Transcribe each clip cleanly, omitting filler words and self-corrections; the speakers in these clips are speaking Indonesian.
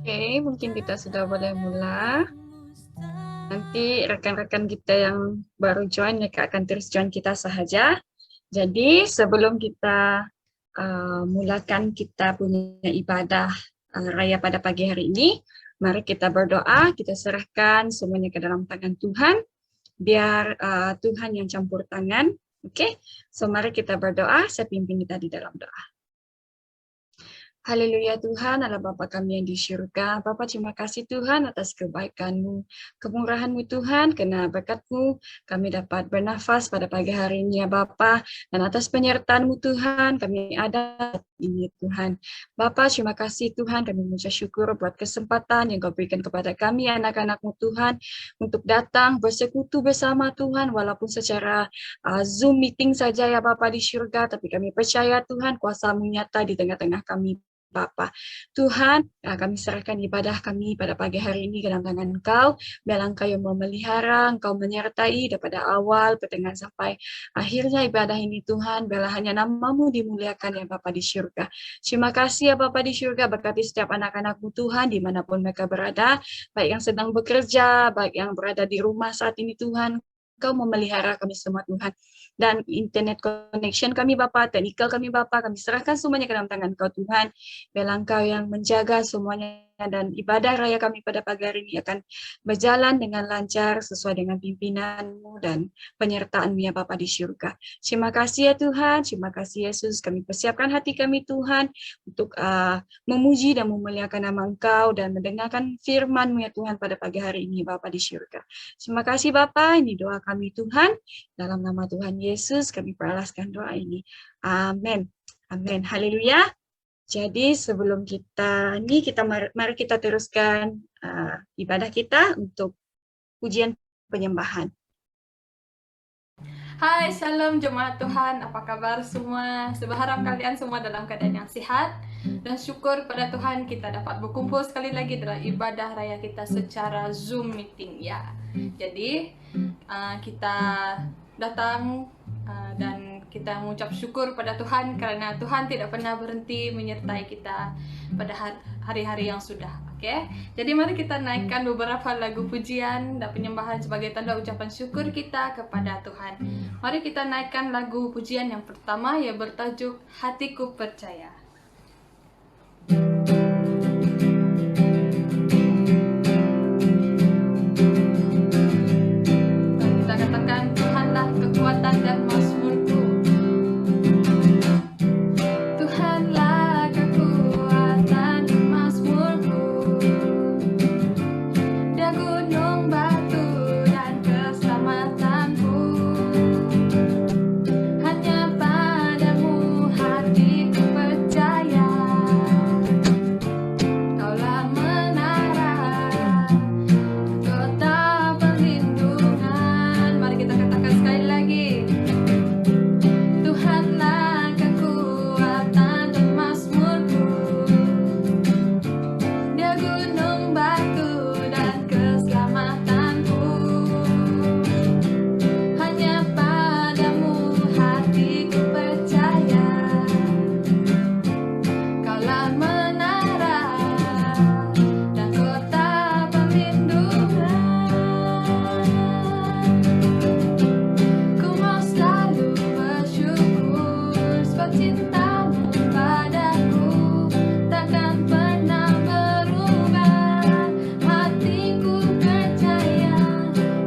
Oke, mungkin kita sudah boleh mulai. Nanti rekan-rekan kita yang baru join, mereka akan terus join kita sahaja. Jadi sebelum kita mulakan kita punya ibadah raya pada pagi hari ini, mari kita berdoa, kita serahkan semuanya ke dalam tangan Tuhan, biar Tuhan yang campur tangan. Oke, so mari kita berdoa, saya pimpin kita di dalam doa. Haleluya Tuhan, Allah Bapa kami yang di syurga. Bapa terima kasih Tuhan atas kebaikan-Mu, kemurahan-Mu Tuhan, karena berkat-Mu kami dapat bernafas pada pagi hari ini ya Bapa. Dan atas penyertaan-Mu Tuhan, kami ada ini Tuhan. Bapa terima kasih Tuhan, kami mengucap syukur buat kesempatan yang Kau berikan kepada kami anak-anak-Mu Tuhan, untuk datang bersekutu bersama Tuhan, walaupun secara Zoom meeting saja ya Bapa di syurga, tapi kami percaya Tuhan kuasa-Mu nyata di tengah-tengah kami Bapa. Tuhan, kami serahkan ibadah kami pada pagi hari ini ke dalam tangan Engkau. Biarlah Engkau yang memelihara, Engkau menyertai daripada awal, pertengahan sampai akhirnya ibadah ini Tuhan. Biarlah hanya nama-Mu dimuliakan ya Bapa di surga. Terima kasih ya Bapa di surga, berkati setiap anak-anak-Mu Tuhan, dimanapun mereka berada, baik yang sedang bekerja, baik yang berada di rumah saat ini Tuhan. Engkau memelihara kami semua Tuhan. Dan internet connection kami Bapa, teknikal kami Bapa, kami serahkan semuanya ke dalam tangan Kau Tuhan. Biarlah Engkau yang menjaga semuanya dan ibadah raya kami pada pagi hari ini akan berjalan dengan lancar sesuai dengan pimpinan-Mu dan penyertaan-Mu ya Bapa di surga. Terima kasih ya Tuhan, terima kasih Yesus. Kami persiapkan hati kami Tuhan untuk memuji dan memuliakan nama Engkau dan mendengarkan firman-Mu ya Tuhan pada pagi hari ini Bapa di surga. Terima kasih Bapa, ini doa kami Tuhan. Dalam nama Tuhan Yesus kami peralaskan doa ini. Amin. Amin. Haleluya. Jadi sebelum mari kita teruskan ibadah kita untuk pujian penyembahan. Hai, Shalom Jemaat Tuhan, apa kabar semua? Berharap kalian semua dalam keadaan yang sehat dan syukur pada Tuhan kita dapat berkumpul sekali lagi dalam ibadah raya kita secara Zoom meeting ya. Jadi kita datang dan kita mengucap syukur pada Tuhan karena Tuhan tidak pernah berhenti menyertai kita pada hari-hari yang sudah. Oke, jadi mari kita naikkan beberapa lagu pujian dan penyembahan sebagai tanda ucapan syukur kita kepada Tuhan. Mari kita naikkan lagu pujian yang pertama yang bertajuk Hatiku Percaya. Kita katakan Tuhanlah kekuatan dan mazmurku. Tuhanlah kekuatan dan mazmurku. Dia gunung batu dan keselamatanku. Hanya padamu hatiku percaya. Kaulah menara, kota perlindungan. Mari kita katakan sekali lagi. Tuhanlah kekuatan dan mazmurku. Dia gunung batu dan keselamatanku. Hanya padamu hatiku percaya. Kaulah menara dan kota perlindungan. Ku mau selalu bersyukur sebab cintamu padaku takkan pernah berubah. Hatiku percaya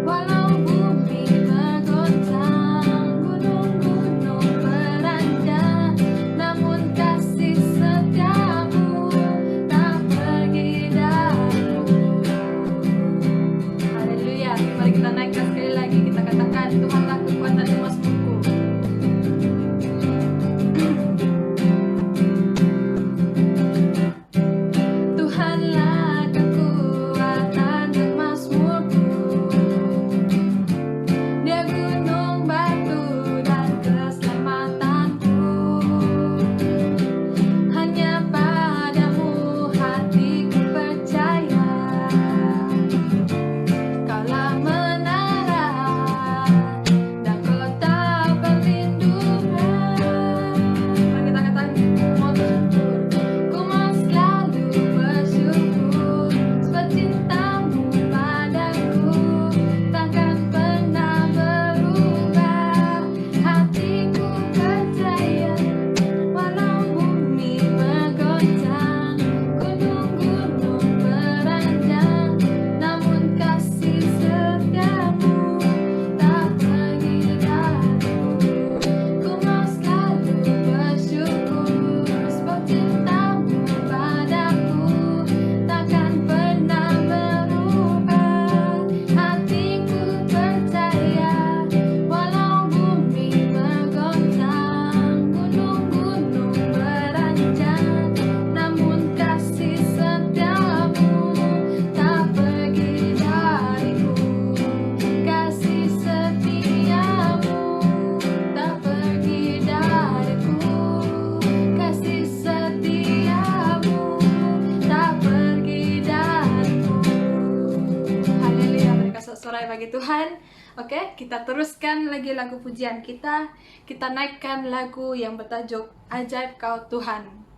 walau bumi bergoncang, gunung-gunung beranjak, namun kasih setiamu tak pergi dahulu. Haleluya. Mari kita naikkan sekali lagi, kita katakan Tuhanlah kekuatan dan mazmurku. Tuhanlah kekuatan dan mazmurku. Dia gunung batu dan keselamatanku. Hanya padamu hatiku percaya. Kaulah menara Oke, kita teruskan lagi lagu pujian kita. Kita naikkan lagu yang bertajuk Ajaib Kau Tuhan.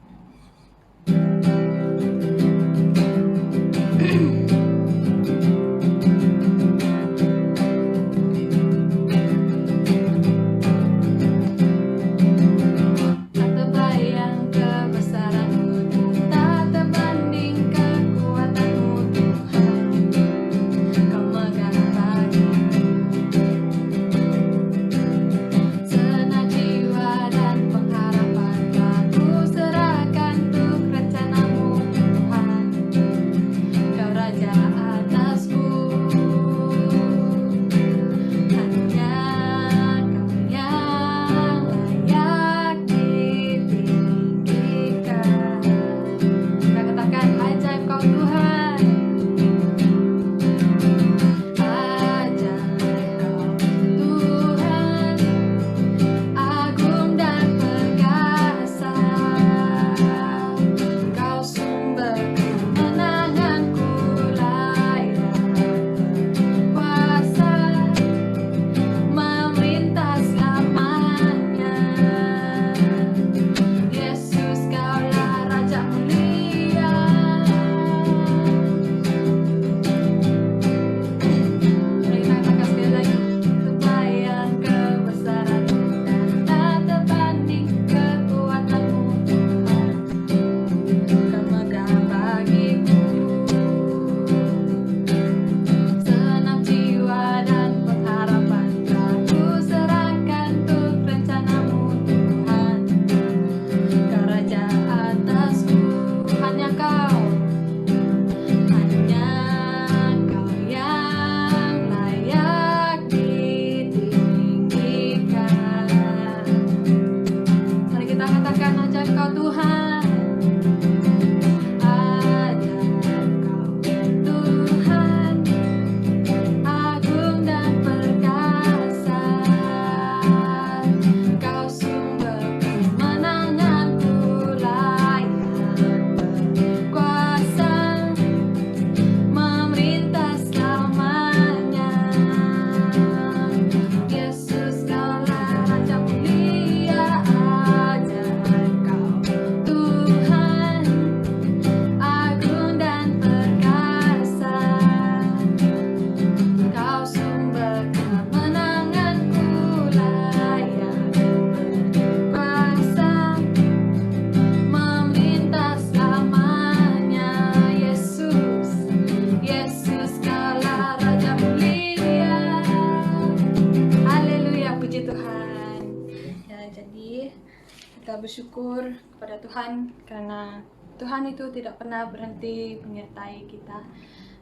Bersyukur kepada Tuhan karena Tuhan itu tidak pernah berhenti menyertai kita.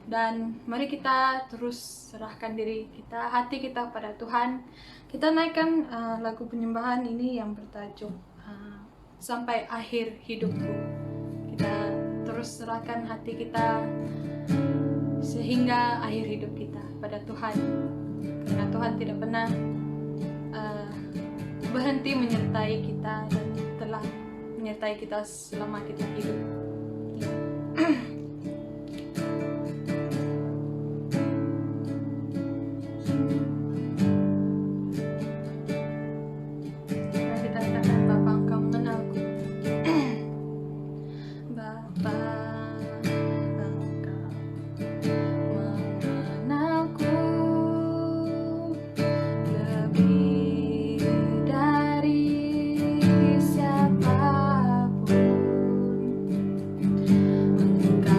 Dan mari kita terus serahkan diri kita, hati kita pada Tuhan. Kita naikkan lagu penyembahan ini yang bertajuk Sampai Akhir Hidupku. Kita terus serahkan hati kita sehingga akhir hidup kita pada Tuhan, karena Tuhan tidak pernah berhenti menyertai kita dan telah menyertai kita selama kita hidup. Kita katakan, Bapa, Engkau mengenalku. Bapa, Engkau mengenalku lebih dari siapapun. Engkau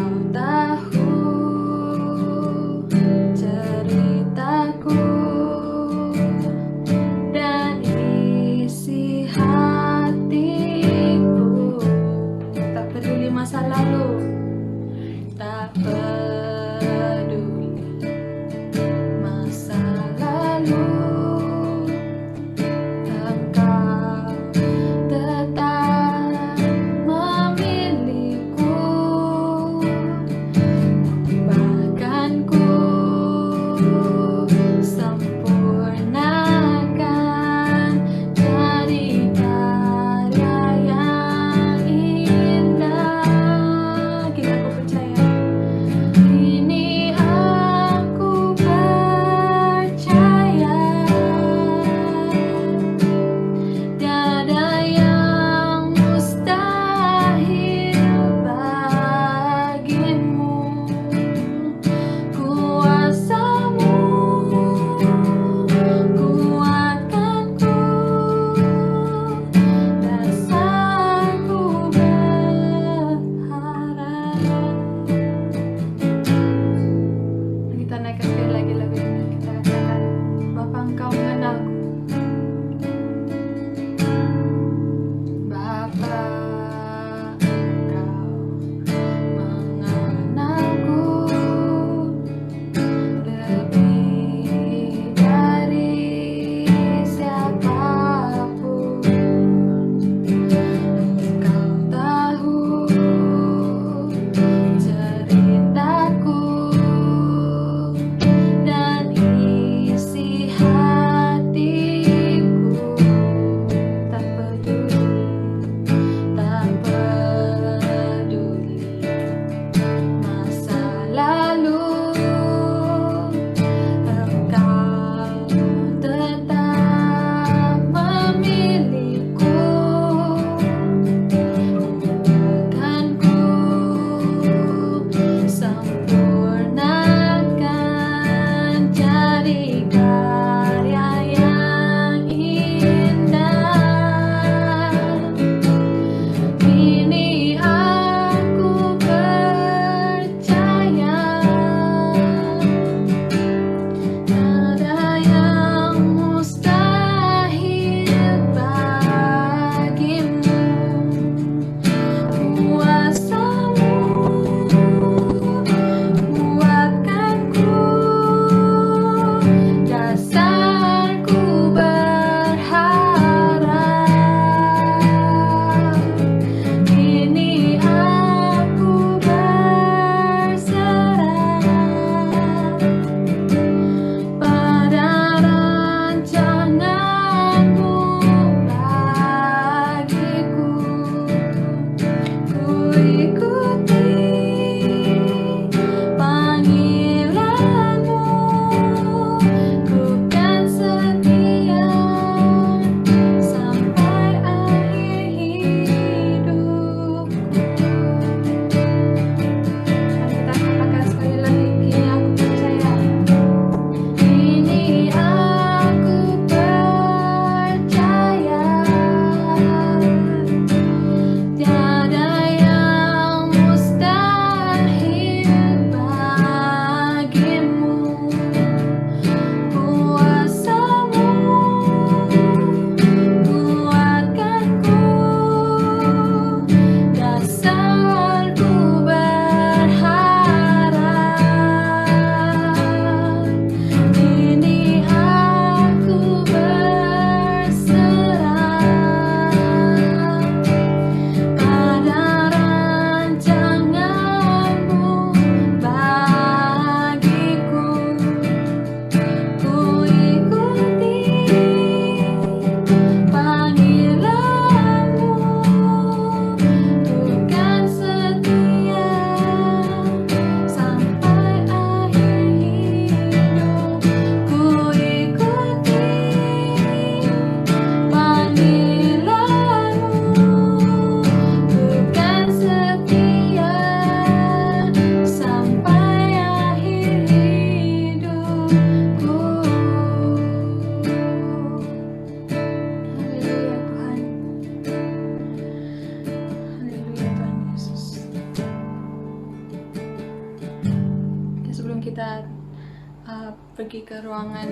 pergi ke ruangan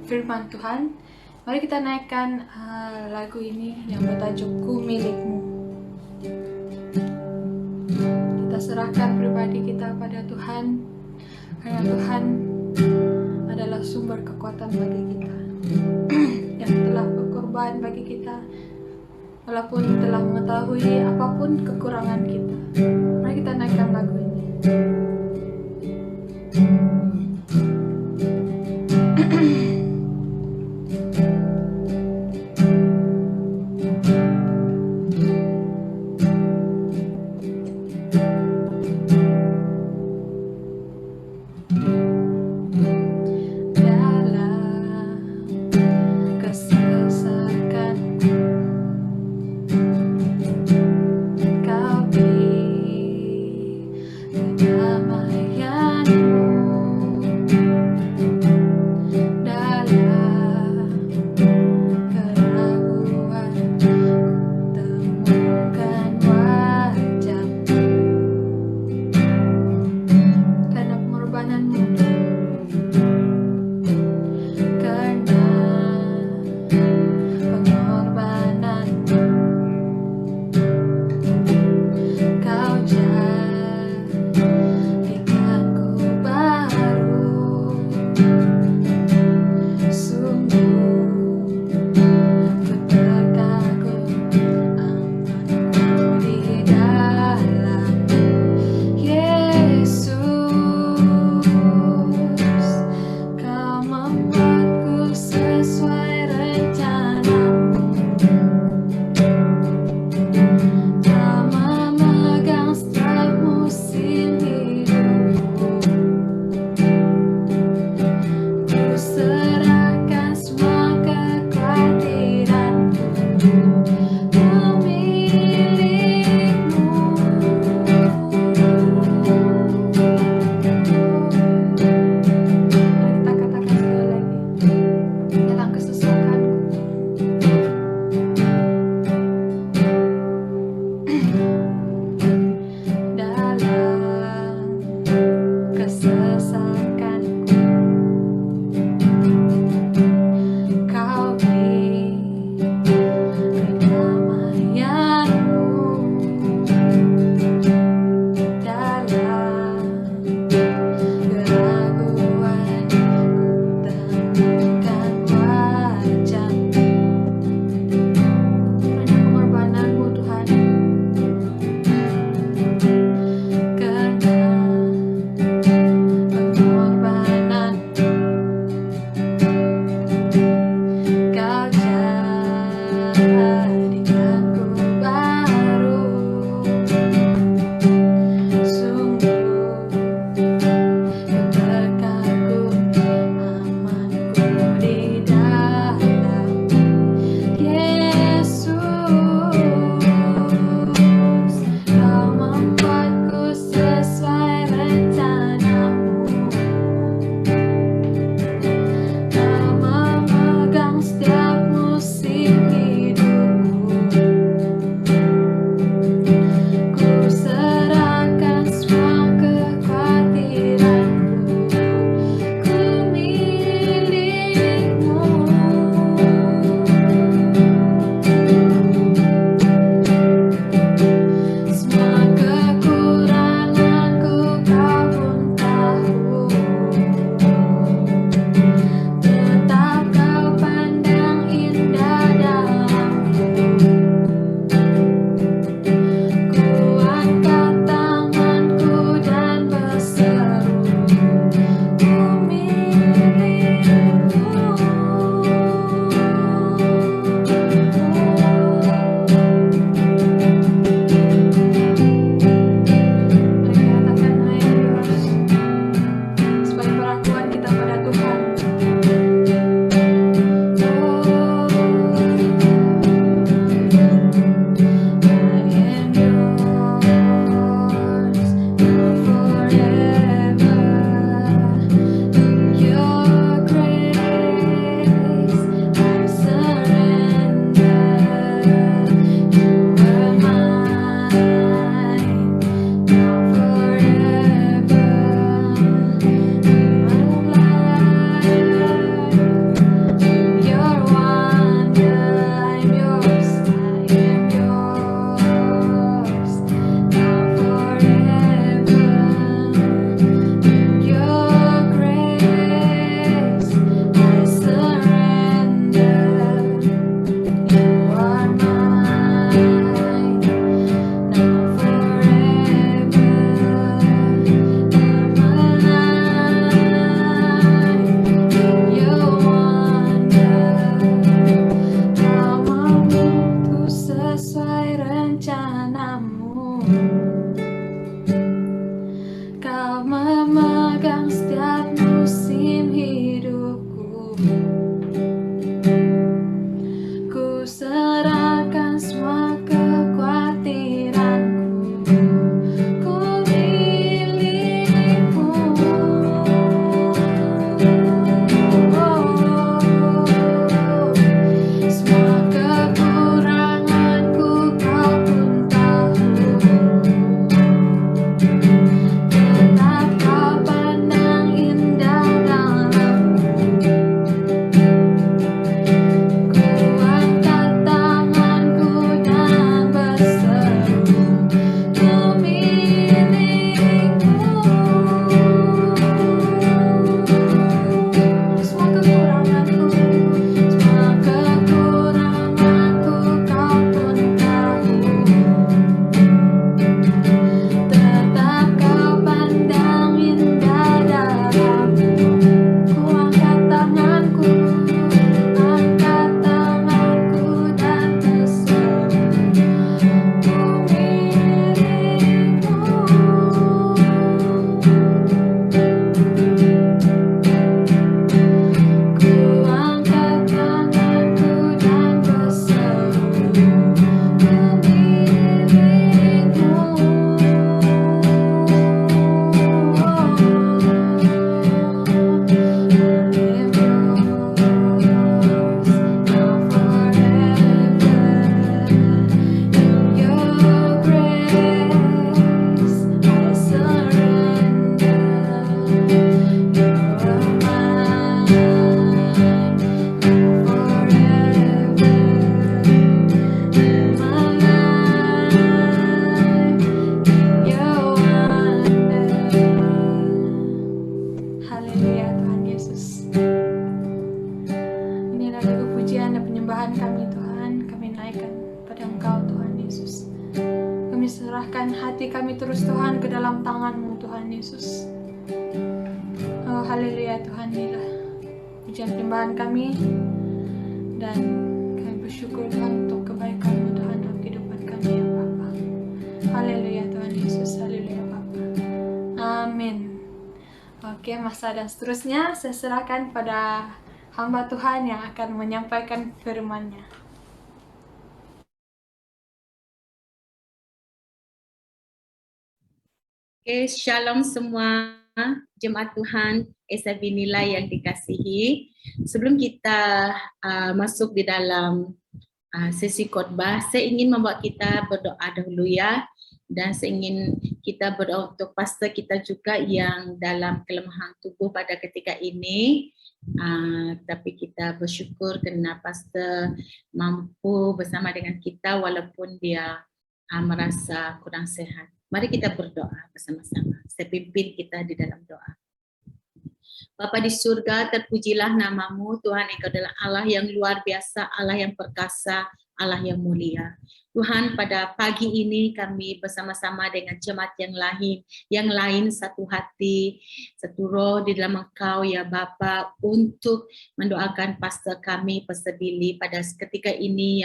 firman Tuhan, mari kita naikkan lagu ini yang bertajuk Ku Milikmu. Kita serahkan pribadi kita pada Tuhan, karena Tuhan adalah sumber kekuatan bagi kita yang telah berkorban bagi kita, walaupun telah mengetahui apapun kekurangan kita. Mari kita naikkan lagu ini. penyembahan kami Tuhan, kami naikkan pada Engkau Tuhan Yesus. Kami serahkan hati kami terus Tuhan ke dalam tangan-Mu Tuhan Yesus. Oh haleluya Tuhan, inilah pujian penyembahan kami, dan kami bersyukur Tuhan untuk kebaikan-Mu Tuhan dalam kehidupan kami ya Bapa. Haleluya Tuhan Yesus, haleluya Bapa. Amin. Oke, masa dan seterusnya saya serahkan pada hamba Tuhan yang akan menyampaikan firman-Nya. Oke, shalom semua jemaat Tuhan SIB Nilai yang dikasihi. Sebelum kita masuk di dalam sesi khotbah, saya ingin membuat kita berdoa dahulu ya. Dan saya ingin kita berdoa untuk pastor kita juga yang dalam kelemahan tubuh pada ketika ini. Tapi kita bersyukur kerana pastor mampu bersama dengan kita walaupun dia merasa kurang sehat. Mari kita berdoa bersama-sama. Saya pimpin kita di dalam doa. Bapa di surga, terpujilah namamu Tuhan, Engkau adalah Allah yang luar biasa, Allah yang perkasa, Allah yang mulia. Tuhan, pada pagi ini kami bersama-sama dengan jemaat yang lain satu hati, satu roh di dalam Engkau ya Bapa, untuk mendoakan pastor kami, Pastor Billy pada ketika ini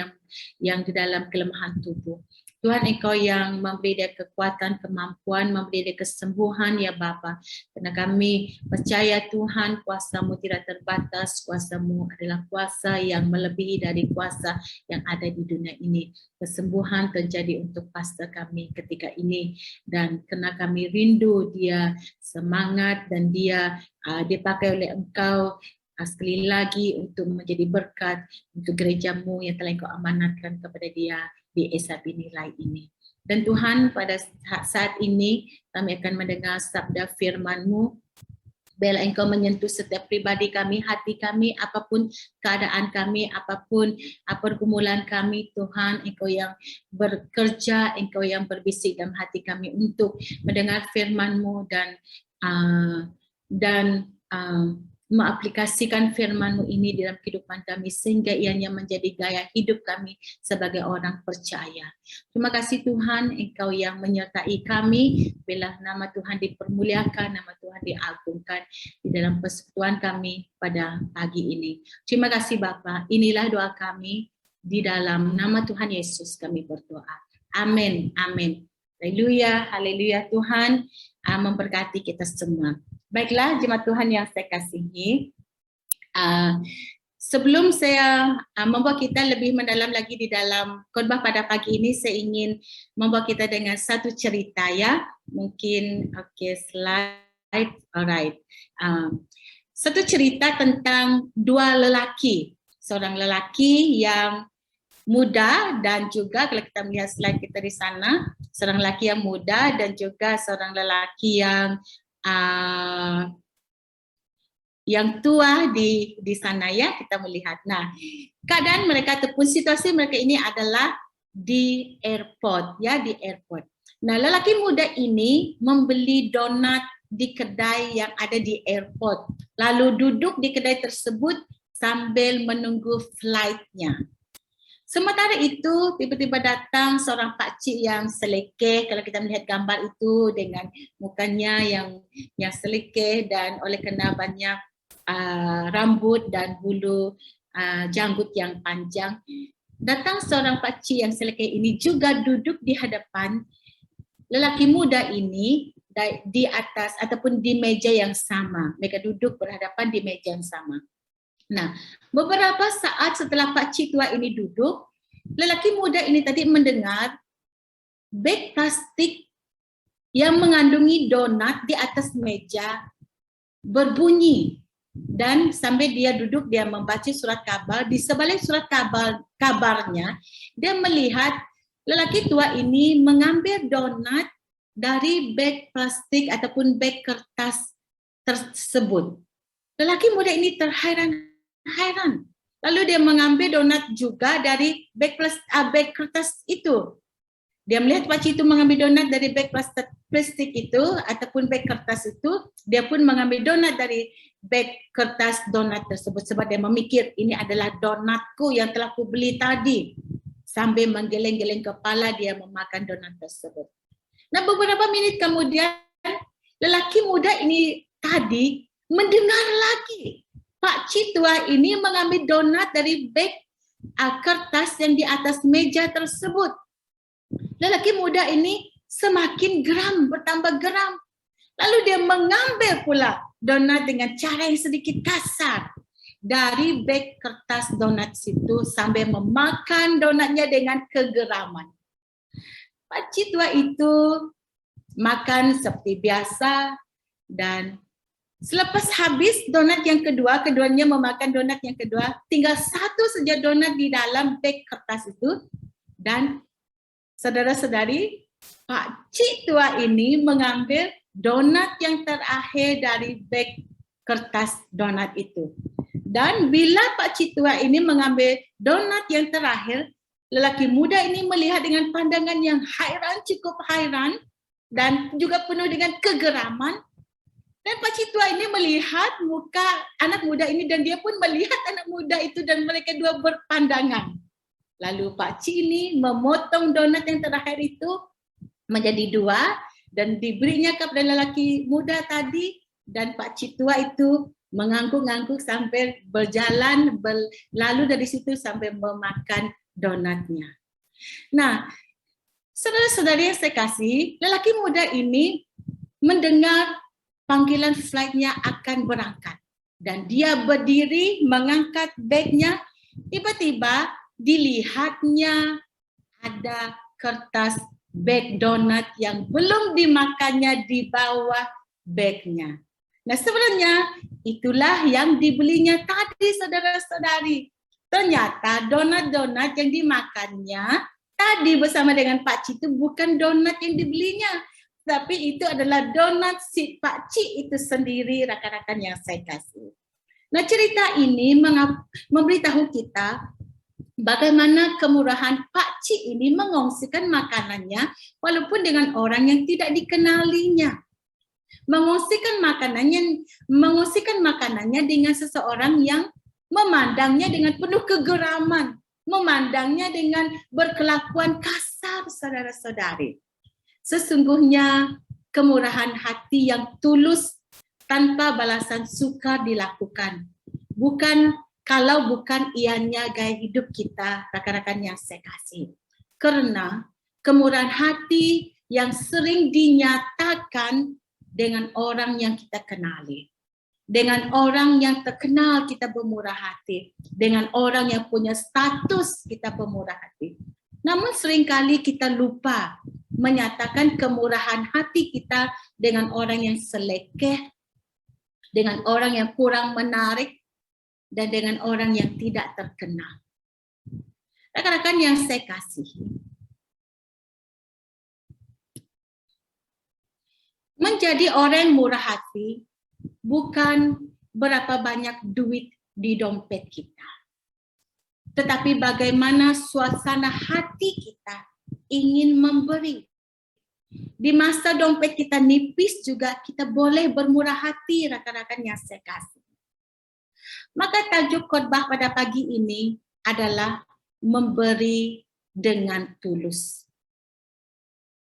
yang di dalam kelemahan tubuh. Tuhan, Engkau yang memberi dia kekuatan, kemampuan, memberi dia kesembuhan ya Bapa. Karena kami percaya Tuhan, kuasa-Mu tidak terbatas, kuasa-Mu adalah kuasa yang melebihi dari kuasa yang ada di dunia ini. Kesembuhan terjadi untuk pastor kami ketika ini, dan karena kami rindu dia semangat dan dia dipakai oleh Engkau sekali lagi untuk menjadi berkat untuk gereja-Mu yang telah Engkau amanatkan kepada dia di SIB Nilai ini. Dan Tuhan, pada saat ini kami akan mendengar sabda firman-Mu. Biarlah Engkau menyentuh setiap pribadi kami, hati kami, apapun keadaan kami, apapun pergumulan kami, Tuhan, Engkau yang bekerja, Engkau yang berbisik dalam hati kami untuk mendengar firman-Mu dan mengaplikasikan firman-Mu ini dalam kehidupan kami sehingga ianya menjadi gaya hidup kami sebagai orang percaya. Terima kasih Tuhan, Engkau yang menyertai kami. Biarlah nama Tuhan dipermuliakan, nama Tuhan diagungkan di dalam persekutuan kami pada pagi ini. Terima kasih Bapa. Inilah doa kami, di dalam nama Tuhan Yesus kami berdoa. Amin. Amin. Haleluya, haleluya. Tuhan memberkati kita semua. Baiklah jemaat Tuhan yang saya kasihi, sebelum saya membawa kita lebih mendalam lagi di dalam khotbah pada pagi ini, saya ingin membawa kita dengan satu cerita ya. Mungkin slide, alright. Satu cerita tentang dua lelaki, seorang lelaki yang muda dan juga kalau kita melihat slide kita di sana, seorang lelaki yang muda dan juga seorang lelaki yang tua di sana ya, kita melihat. Nah, keadaan mereka ataupun situasi mereka ini adalah di airport ya, di airport. Nah, lelaki muda ini membeli donat di kedai yang ada di airport, lalu duduk di kedai tersebut sambil menunggu flight-nya. Sementara itu, tiba-tiba datang seorang pakcik yang selekeh. Kalau kita melihat gambar itu dengan mukanya yang selekeh dan oleh kerana banyak rambut dan bulu janggut yang panjang, datang seorang pakcik yang selekeh ini juga duduk di hadapan lelaki muda ini di atas ataupun di meja yang sama. Mereka duduk berhadapan di meja yang sama. Nah, beberapa saat setelah pakcik tua ini duduk, lelaki muda ini tadi mendengar beg plastik yang mengandungi donat di atas meja berbunyi, dan sambil dia duduk dia membaca surat kabar. Di sebalik surat kabarnya dia melihat lelaki tua ini mengambil donat dari beg plastik ataupun beg kertas tersebut. Lelaki muda ini terheran-heran. Lalu dia mengambil donat juga dari beg kertas itu. Dia melihat pakcik itu mengambil donat dari beg plastik itu ataupun beg kertas itu, dia pun mengambil donat dari beg kertas donat tersebut sebab dia memikir ini adalah donatku yang telah ku beli tadi. Sambil menggeleng-geleng kepala dia memakan donat tersebut. Nah, beberapa minit kemudian lelaki muda ini tadi mendengar lagi pakcik tua ini mengambil donat dari beg kertas yang di atas meja tersebut. Lelaki muda ini semakin geram, bertambah geram. Lalu dia mengambil pula donat dengan cara yang sedikit kasar dari beg kertas donat situ sambil memakan donatnya dengan kegeraman. Pakcik tua itu makan seperti biasa dan selepas habis donat yang kedua, keduanya memakan donat yang kedua, tinggal satu saja donat di dalam beg kertas itu dan saudara-saudari, pakcik tua ini mengambil donat yang terakhir dari beg kertas donat itu. Dan bila pakcik tua ini mengambil donat yang terakhir, lelaki muda ini melihat dengan pandangan yang hairan, cukup hairan dan juga penuh dengan kegeraman. Dan pakcik tua ini melihat muka anak muda ini dan dia pun melihat anak muda itu dan mereka dua berpandangan. Lalu pakcik ini memotong donat yang terakhir itu menjadi dua dan diberinya kepada lelaki muda tadi dan pakcik tua itu mengangguk-angguk sampai berjalan lalu dari situ sampai memakan donatnya. Nah, saudara-saudari yang saya kasih, lelaki muda ini mendengar panggilan flightnya akan berangkat dan dia berdiri mengangkat bagnya. Tiba-tiba dilihatnya ada kertas beg donat yang belum dimakannya di bawah bagnya. Nah, sebenarnya itulah yang dibelinya tadi, saudara-saudari. Ternyata donat-donat yang dimakannya tadi bersama dengan pakcik itu bukan donat yang dibelinya, tapi itu adalah donat si pakcik itu sendiri, rakan-rakan yang saya kasih. Nah, cerita ini memberitahu kita bagaimana kemurahan pakcik ini mengongsikan makanannya walaupun dengan orang yang tidak dikenalinya. Mengongsikan makanannya dengan seseorang yang memandangnya dengan penuh kegeraman, memandangnya dengan berkelakuan kasar, saudara-saudari. Sesungguhnya kemurahan hati yang tulus tanpa balasan sukar dilakukan. Kalau bukan ianya gaya hidup kita, rakan-rakan yang saya kasih. Karena kemurahan hati yang sering dinyatakan dengan orang yang kita kenali. Dengan orang yang terkenal kita bermurah hati. Dengan orang yang punya status kita bermurah hati. Namun seringkali kita lupa menyatakan kemurahan hati kita dengan orang yang selekeh, dengan orang yang kurang menarik, dan dengan orang yang tidak terkenal. Rekan-rekan yang saya kasihi, menjadi orang murah hati bukan berapa banyak duit di dompet kita, tetapi bagaimana suasana hati kita ingin memberi. Di masa dompet kita nipis juga kita boleh bermurah hati, rakan-rakan yang saya kasih. Maka tajuk khotbah pada pagi ini adalah memberi dengan tulus.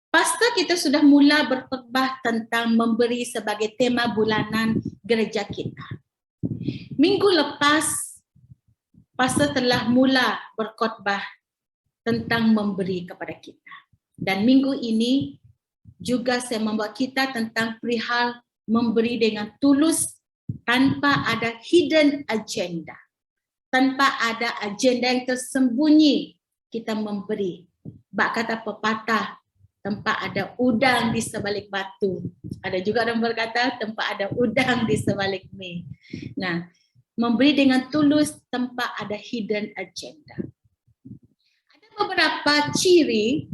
Pastor kita sudah mula berkhotbah tentang memberi sebagai tema bulanan gereja kita. Minggu lepas, pastor telah mula berkhotbah tentang memberi kepada kita. Dan minggu ini juga saya membuat kita tentang perihal memberi dengan tulus tanpa ada hidden agenda. Tanpa ada agenda yang tersembunyi, kita memberi. Bak kata pepatah, tempat ada udang di sebalik batu. Ada juga orang berkata, tempat ada udang di sebalik mie. Nah, memberi dengan tulus tanpa ada hidden agenda. Ada beberapa ciri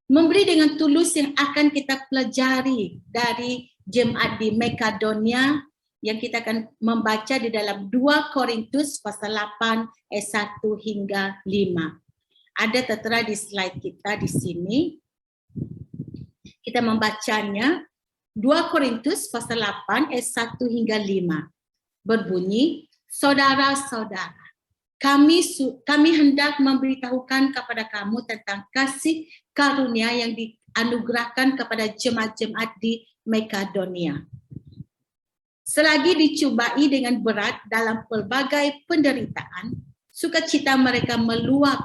memberi dengan tulus yang akan kita pelajari dari jemaat di Makedonia yang kita akan membaca di dalam 2 Korintus pasal 8 ayat 1 hingga 5. Ada tertera di slide kita di sini. Kita membacanya 2 Korintus pasal 8 ayat 1 hingga 5. Berbunyi, saudara-saudara, kami hendak memberitahukan kepada kamu tentang kasih karunia yang dianugerahkan kepada jemaat-jemaat di Makedonia. Selagi dicubai dengan berat dalam pelbagai penderitaan, sukacita mereka meluap,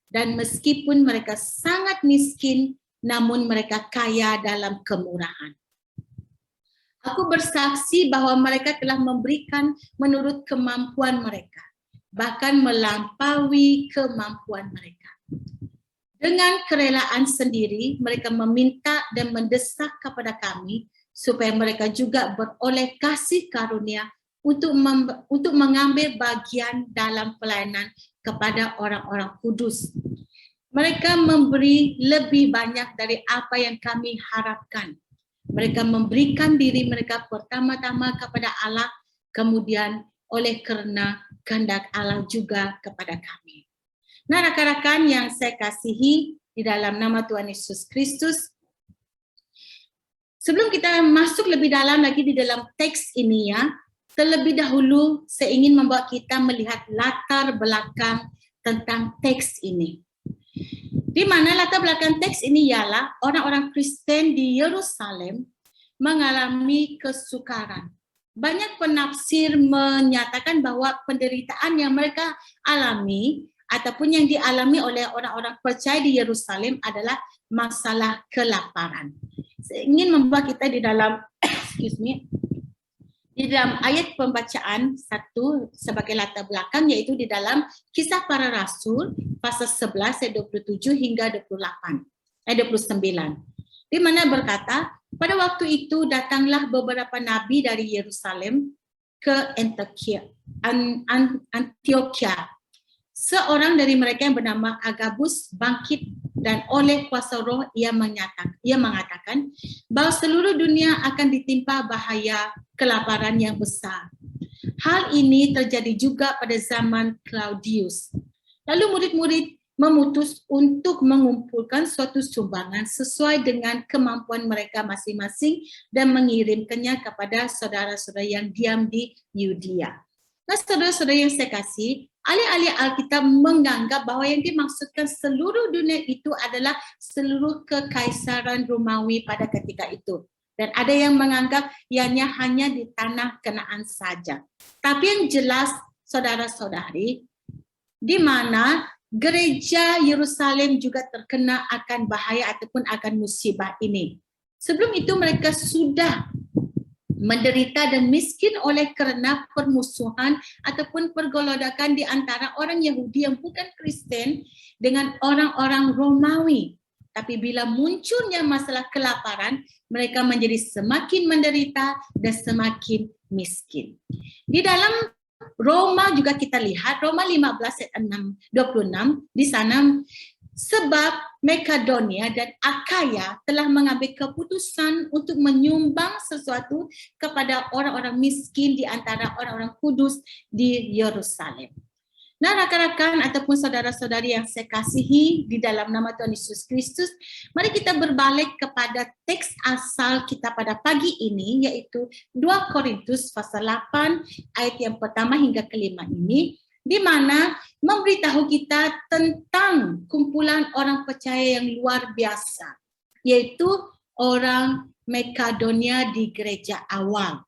dan meskipun mereka sangat miskin, namun mereka kaya dalam kemurahan. Aku bersaksi bahwa mereka telah memberikan menurut kemampuan mereka, bahkan melampaui kemampuan mereka. Dengan kerelaan sendiri, mereka meminta dan mendesak kepada kami supaya mereka juga beroleh kasih karunia untuk mengambil bagian dalam pelayanan kepada orang-orang kudus. Mereka memberi lebih banyak dari apa yang kami harapkan. Mereka memberikan diri mereka pertama-tama kepada Allah, kemudian oleh kerana kehendak Allah juga kepada kami. Nah, rakan-rakan yang saya kasihi di dalam nama Tuhan Yesus Kristus, sebelum kita masuk lebih dalam lagi di dalam teks ini ya, terlebih dahulu saya ingin membawa kita melihat latar belakang tentang teks ini. Di mana latar belakang teks ini ialah orang-orang Kristen di Yerusalem mengalami kesukaran. Banyak penafsir menyatakan bahwa penderitaan yang mereka alami ataupun yang dialami oleh orang-orang percaya di Yerusalem adalah masalah kelaparan. Saya ingin membawa kita di dalam di dalam ayat pembacaan 1 sebagai latar belakang, yaitu di dalam Kisah Para Rasul pasal 11 ayat 27 hingga 29, di mana berkata, pada waktu itu datanglah beberapa nabi dari Yerusalem ke Antioquia. Seorang dari mereka yang bernama Agabus bangkit dan oleh kuasa roh ia mengatakan bahawa seluruh dunia akan ditimpa bahaya kelaparan yang besar. Hal ini terjadi juga pada zaman Claudius. Lalu murid-murid memutus untuk mengumpulkan suatu sumbangan sesuai dengan kemampuan mereka masing-masing dan mengirimkannya kepada saudara-saudara yang diam di Yudea. Nah, saudara-saudara yang saya kasih, ahli-ahli Alkitab menganggap bahwa yang dimaksudkan seluruh dunia itu adalah seluruh kekaisaran Romawi pada ketika itu. Dan ada yang menganggap ianya hanya di tanah Kanaan saja. Tapi yang jelas, saudara-saudari, di mana gereja Yerusalem juga terkena akan bahaya ataupun akan musibah ini. Sebelum itu mereka sudah menderita dan miskin oleh kerana permusuhan ataupun pergolakan di antara orang Yahudi yang bukan Kristen dengan orang-orang Romawi. Tapi bila munculnya masalah kelaparan, mereka menjadi semakin menderita dan semakin miskin. Di dalam Roma juga kita lihat, Roma 15 ayat 26, di sana, sebab Makedonia dan Akaya telah mengambil keputusan untuk menyumbang sesuatu kepada orang-orang miskin di antara orang-orang kudus di Yerusalem. Nah, rakan-rakan ataupun saudara-saudari yang saya kasihi di dalam nama Tuhan Yesus Kristus, mari kita berbalik kepada teks asal kita pada pagi ini, yaitu 2 Korintus pasal 8 ayat yang pertama hingga kelima ini, di mana memberitahu kita tentang kumpulan orang percaya yang luar biasa, yaitu orang Makedonia di gereja awal.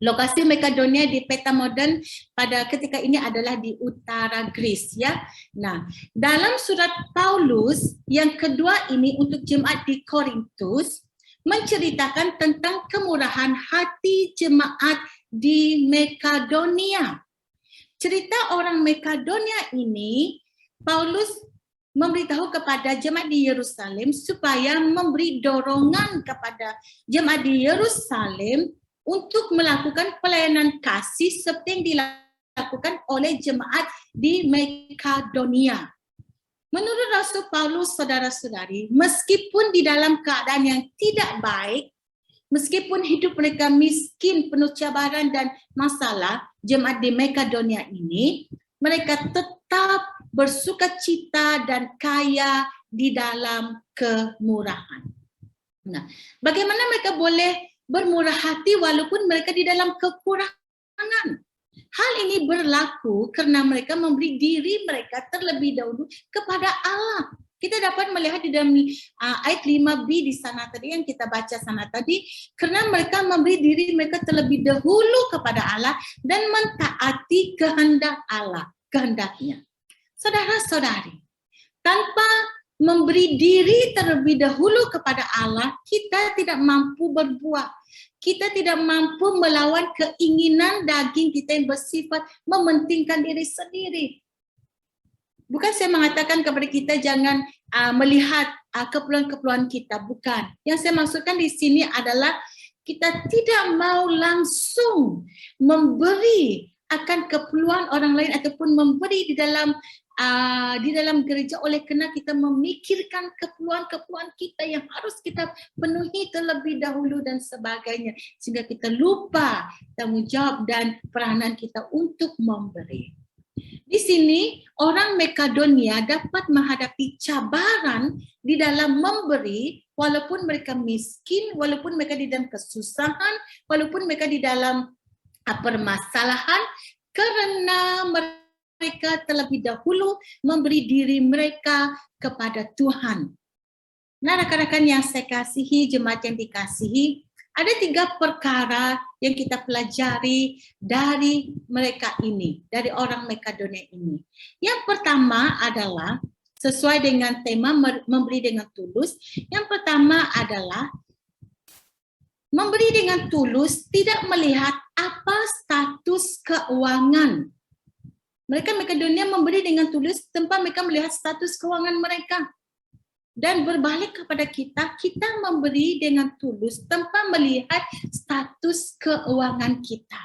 Lokasi Makedonia di peta modern pada ketika ini adalah di utara Greece, ya. Nah, dalam surat Paulus yang kedua ini untuk jemaat di Korintus menceritakan tentang kemurahan hati jemaat di Makedonia. Cerita orang Makedonia ini, Paulus memberitahu kepada jemaat di Yerusalem supaya memberi dorongan kepada jemaat di Yerusalem untuk melakukan pelayanan kasih seperti yang dilakukan oleh jemaat di Makedonia. Menurut Rasul Paulus, saudara-saudari, meskipun di dalam keadaan yang tidak baik, meskipun hidup mereka miskin, penuh cabaran dan masalah, jemaat di Makedonia ini, mereka tetap bersukacita dan kaya di dalam kemurahan. Nah, bagaimana mereka boleh bermurah hati walaupun mereka di dalam kekurangan? Hal ini berlaku karena mereka memberi diri mereka terlebih dahulu kepada Allah. Kita dapat melihat di dalam ayat 5b di sana tadi yang kita baca sana tadi, karena mereka memberi diri mereka terlebih dahulu kepada Allah dan mentaati kehendak Allah, kehendaknya. Saudara-saudari, tanpa memberi diri terlebih dahulu kepada Allah, kita tidak mampu berbuat. Kita tidak mampu melawan keinginan daging kita yang bersifat mementingkan diri sendiri. Bukan saya mengatakan kepada kita jangan melihat keperluan-keperluan kita, bukan. Yang saya maksudkan di sini adalah kita tidak mau langsung memberi akan keperluan orang lain ataupun memberi di dalam gereja oleh kerana kita memikirkan keperluan-keperluan kita yang harus kita penuhi terlebih dahulu dan sebagainya, sehingga kita lupa tanggungjawab dan peranan kita untuk memberi. Di sini orang Makedonia dapat menghadapi cabaran di dalam memberi walaupun mereka miskin, walaupun mereka di dalam kesusahan, walaupun mereka di dalam permasalahan, karena mereka terlebih dahulu memberi diri mereka kepada Tuhan. Nah, rekan-rekan yang saya kasihi, jemaat yang dikasihi, ada 3 perkara yang kita pelajari dari mereka ini, dari orang Makedonia ini. Yang pertama adalah, sesuai dengan tema memberi dengan tulus, yang pertama adalah memberi dengan tulus tidak melihat apa status keuangan. Mereka Makedonia memberi dengan tulus tanpa mereka melihat status keuangan mereka. Dan berbalik kepada kita, kita memberi dengan tulus tanpa melihat status keuangan kita.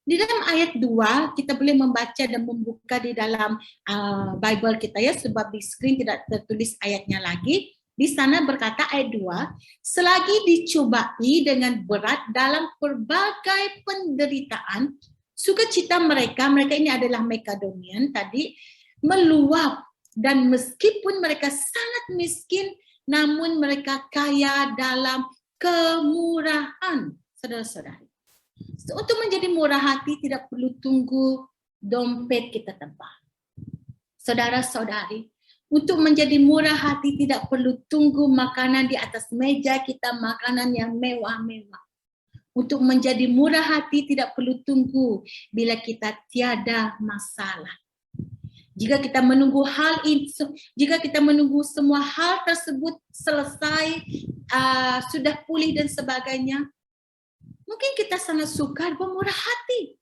Di dalam ayat 2, kita boleh membaca dan membuka di dalam Bible kita ya, sebab di screen tidak tertulis ayatnya lagi. Di sana berkata ayat 2, selagi dicobai dengan berat dalam berbagai penderitaan, sukacita mereka ini adalah Makedonian tadi, meluap. Dan meskipun mereka sangat miskin, namun mereka kaya dalam kemurahan, saudara-saudari. Untuk menjadi murah hati tidak perlu tunggu dompet kita tebal. Saudara-saudari, untuk menjadi murah hati tidak perlu tunggu makanan di atas meja kita, makanan yang mewah-mewah. Untuk menjadi murah hati tidak perlu tunggu bila kita tiada masalah. Jika kita menunggu jika kita menunggu semua hal tersebut selesai, sudah pulih dan sebagainya, mungkin kita sangat sukar bermurah hati.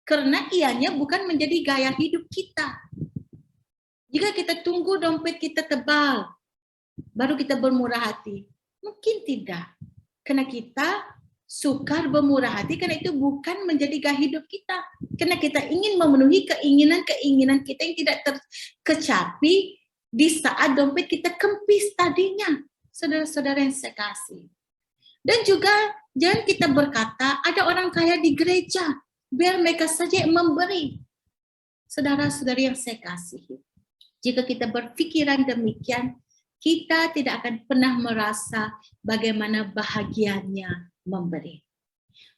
Karena ianya bukan menjadi gaya hidup kita. Jika kita tunggu dompet kita tebal, baru kita bermurah hati. Mungkin tidak. Karena kita sukar bermurah hati, karena itu bukan menjadi gaya hidup kita. Karena kita ingin memenuhi keinginan kita yang tidak terkecapi di saat dompet kita kempis tadinya. Saudara-saudara yang saya kasih. Dan juga jangan kita berkata ada orang kaya di gereja, biar mereka saja yang memberi. Saudara-saudari yang saya kasih. Jika kita berpikiran demikian, kita tidak akan pernah merasa bagaimana bahagianya memberi.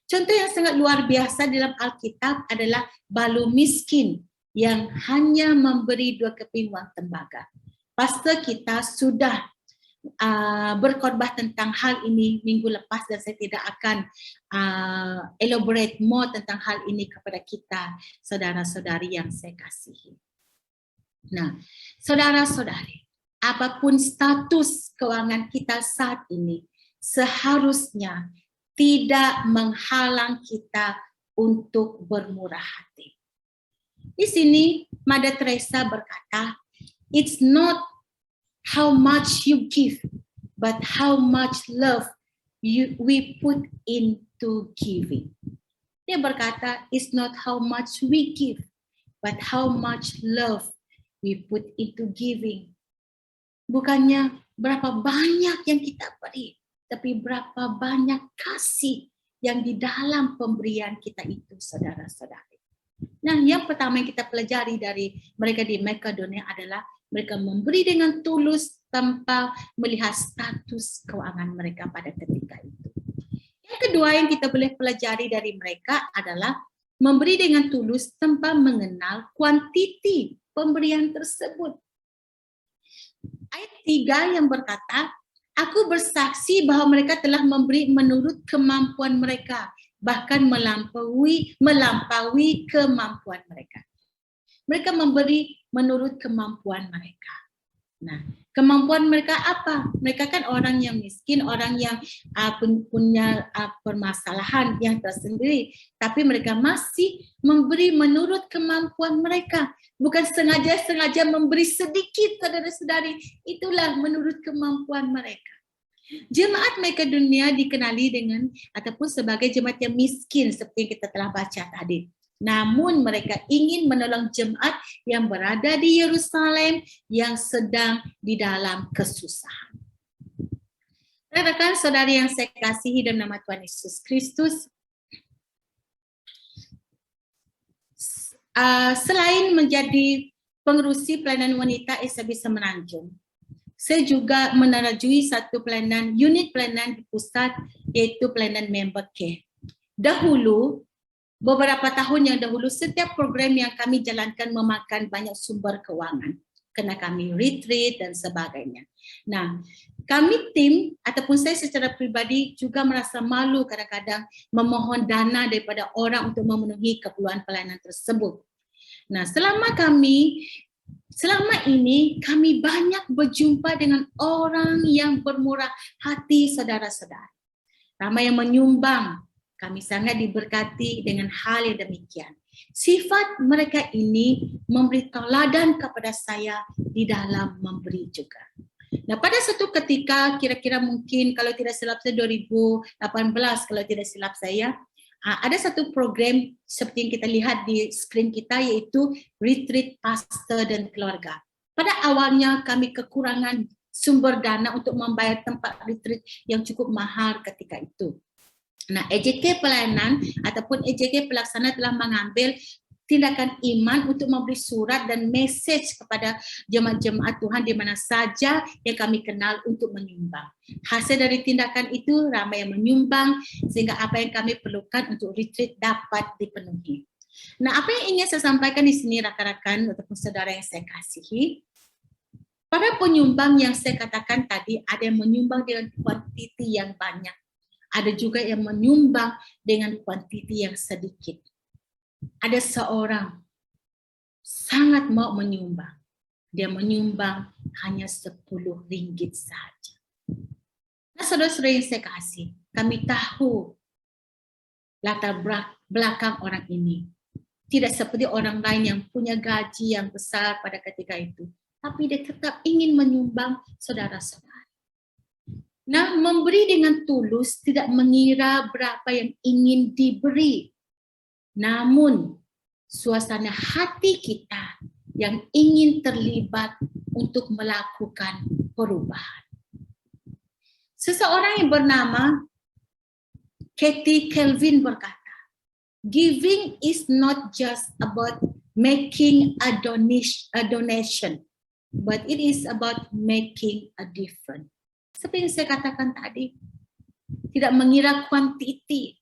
Contoh yang sangat luar biasa dalam Alkitab adalah balu miskin yang hanya memberi 2 keping uang tembaga. Pastor kita sudah berkhotbah tentang hal ini minggu lepas dan saya tidak akan elaborate more tentang hal ini kepada kita, saudara-saudari yang saya kasihi. Nah, saudara-saudari, apapun status keuangan kita saat ini, seharusnya tidak menghalang kita untuk bermurah hati. Di sini Mother Teresa berkata, it's not how much you give, but how much love we put into giving. Dia berkata, it's not how much we give, but how much love we put into giving. Bukannya berapa banyak yang kita beri, tapi berapa banyak kasih yang di dalam pemberian kita itu, saudara-saudari. Nah, yang pertama yang kita pelajari dari mereka di Makedonia adalah mereka memberi dengan tulus tanpa melihat status keuangan mereka pada ketika itu. Yang kedua yang kita boleh pelajari dari mereka adalah memberi dengan tulus tanpa mengenal kuantiti pemberian tersebut. Ayat 3 yang berkata, aku bersaksi bahwa mereka telah memberi menurut kemampuan mereka, bahkan melampaui kemampuan mereka. Mereka memberi menurut kemampuan mereka. Nah, kemampuan mereka apa? Mereka kan orang yang miskin, orang yang punya permasalahan yang tersendiri, tapi mereka masih memberi menurut kemampuan mereka. Bukan sengaja memberi sedikit, saudara-saudari. Itulah menurut kemampuan mereka. Jemaat Makedonia dikenali dengan ataupun sebagai jemaat yang miskin seperti yang kita telah baca tadi. Namun mereka ingin menolong jemaat yang berada di Yerusalem yang sedang di dalam kesusahan. Rekan-rekan saudari yang saya kasihi dalam nama Tuhan Yesus Kristus, selain menjadi pengerusi pelayanan wanita SAB Semenanjung, saya juga menerjui satu unit pelayanan di pusat, yaitu pelayanan member care. Dahulu, beberapa tahun yang dahulu, setiap program yang kami jalankan memakan banyak sumber keuangan. Kena kami retreat dan sebagainya. Nah, kami tim ataupun saya secara pribadi juga merasa malu kadang-kadang memohon dana daripada orang untuk memenuhi keperluan pelayanan tersebut. Nah, selama ini kami banyak berjumpa dengan orang yang bermurah hati, saudara-saudara. Ramai yang menyumbang. Kami sangat diberkati dengan hal yang demikian. Sifat mereka ini memberi teladan kepada saya di dalam memberi juga. Nah, pada satu ketika, kira-kira mungkin kalau tidak silap saya 2018, kalau tidak silap saya, ada satu program seperti yang kita lihat di screen kita, yaitu retreat pastor dan keluarga. Pada awalnya kami kekurangan sumber dana untuk membayar tempat retreat yang cukup mahal ketika itu. Nah, EJK pelayanan ataupun EJK pelaksana telah mengambil tindakan iman untuk memberi surat dan message kepada jemaat-jemaat Tuhan di mana saja yang kami kenal untuk menyumbang. Hasil dari tindakan itu ramai yang menyumbang sehingga apa yang kami perlukan untuk retreat dapat dipenuhi. Nah, apa yang ingin saya sampaikan di sini rakan-rakan ataupun saudara yang saya kasihi, para penyumbang yang saya katakan tadi ada yang menyumbang dengan kuantiti yang banyak. Ada juga yang menyumbang dengan kuantiti yang sedikit. Ada seorang sangat mau menyumbang. Dia menyumbang hanya 10 ringgit saja. Nah, saudara-saudara yang saya kasih, kami tahu latar belakang orang ini. Tidak seperti orang lain yang punya gaji yang besar pada ketika itu. Tapi dia tetap ingin menyumbang, saudara-saudara. Nah, memberi dengan tulus tidak mengira berapa yang ingin diberi. Namun, suasana hati kita yang ingin terlibat untuk melakukan perubahan. Seseorang yang bernama Katie Kelvin berkata, giving is not just about making a donation, but it is about making a difference. Seperti yang saya katakan tadi, tidak mengira kuantiti,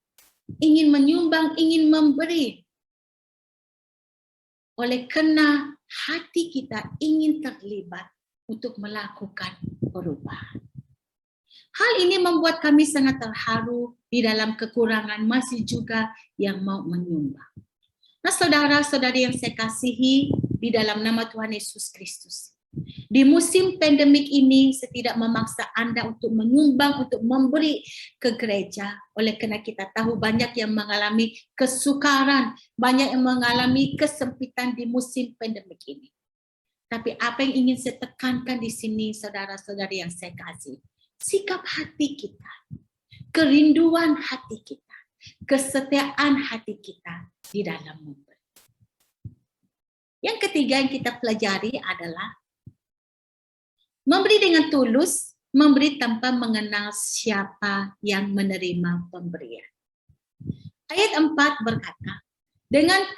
ingin menyumbang, ingin memberi. Oleh karena hati kita ingin terlibat untuk melakukan perubahan. Hal ini membuat kami sangat terharu di dalam kekurangan masih juga yang mau menyumbang. Nah, saudara-saudari yang saya kasihi di dalam nama Tuhan Yesus Kristus. Di musim pandemik ini, saya tidak memaksa Anda untuk menyumbang, untuk memberi ke gereja. Oleh karena kita tahu banyak yang mengalami kesukaran, banyak yang mengalami kesempitan di musim pandemik ini. Tapi apa yang ingin saya tekankan di sini, saudara-saudari yang saya kasih, sikap hati kita, kerinduan hati kita, kesetiaan hati kita di dalam memberi. Yang ketiga yang kita pelajari adalah memberi dengan tulus, memberi tanpa mengenal siapa yang menerima pemberian. Ayat 4 berkata, Dengan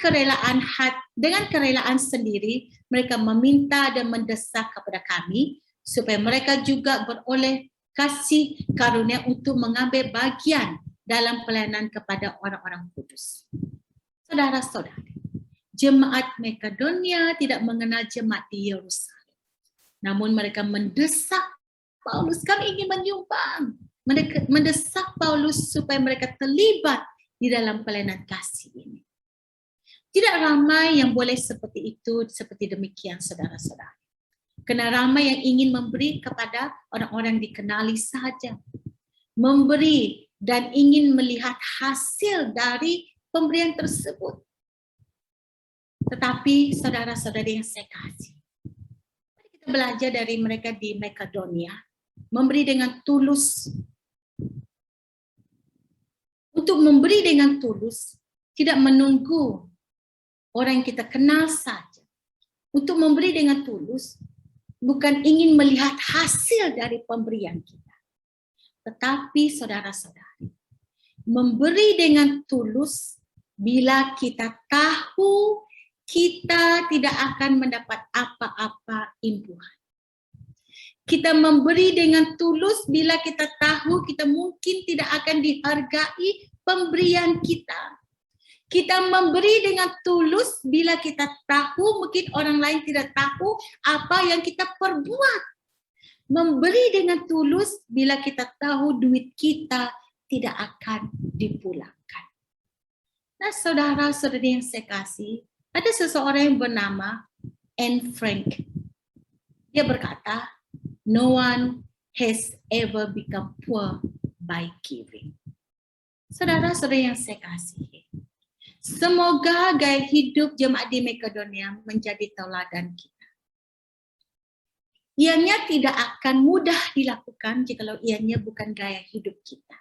kerelaan sendiri, mereka meminta dan mendesak kepada kami supaya mereka juga beroleh kasih karunia untuk mengambil bagian dalam pelayanan kepada orang-orang kudus. Saudara-saudari, jemaat Makedonia tidak mengenal jemaat di Yerusalem. Namun mereka mendesak Paulus, kami ingin menyumbang. Mereka mendesak Paulus supaya mereka terlibat di dalam pelayanan kasih ini. Tidak ramai yang boleh seperti itu, seperti demikian saudara-saudara. Karena ramai yang ingin memberi kepada orang-orang dikenali saja. Memberi dan ingin melihat hasil dari pemberian tersebut. Tetapi saudara-saudari yang saya kasih, mari kita belajar dari mereka di Makedonia, memberi dengan tulus. Untuk memberi dengan tulus, tidak menunggu orang yang kita kenal saja. Untuk memberi dengan tulus, bukan ingin melihat hasil dari pemberian kita. Tetapi saudara-saudari, memberi dengan tulus bila kita tahu kita tidak akan mendapat apa-apa imbuhan. Kita memberi dengan tulus bila kita tahu kita mungkin tidak akan dihargai pemberian kita. Kita memberi dengan tulus bila kita tahu mungkin orang lain tidak tahu apa yang kita perbuat. Memberi dengan tulus bila kita tahu duit kita tidak akan dipulangkan. Nah, saudara-saudari yang saya kasih, ada seseorang yang bernama Anne Frank. Dia berkata, "No one has ever become poor by giving." Saudara-saudari yang saya kasih, semoga gaya hidup jemaat di Makedonia menjadi tauladan kita. Ianya tidak akan mudah dilakukan jikalau ianya bukan gaya hidup kita.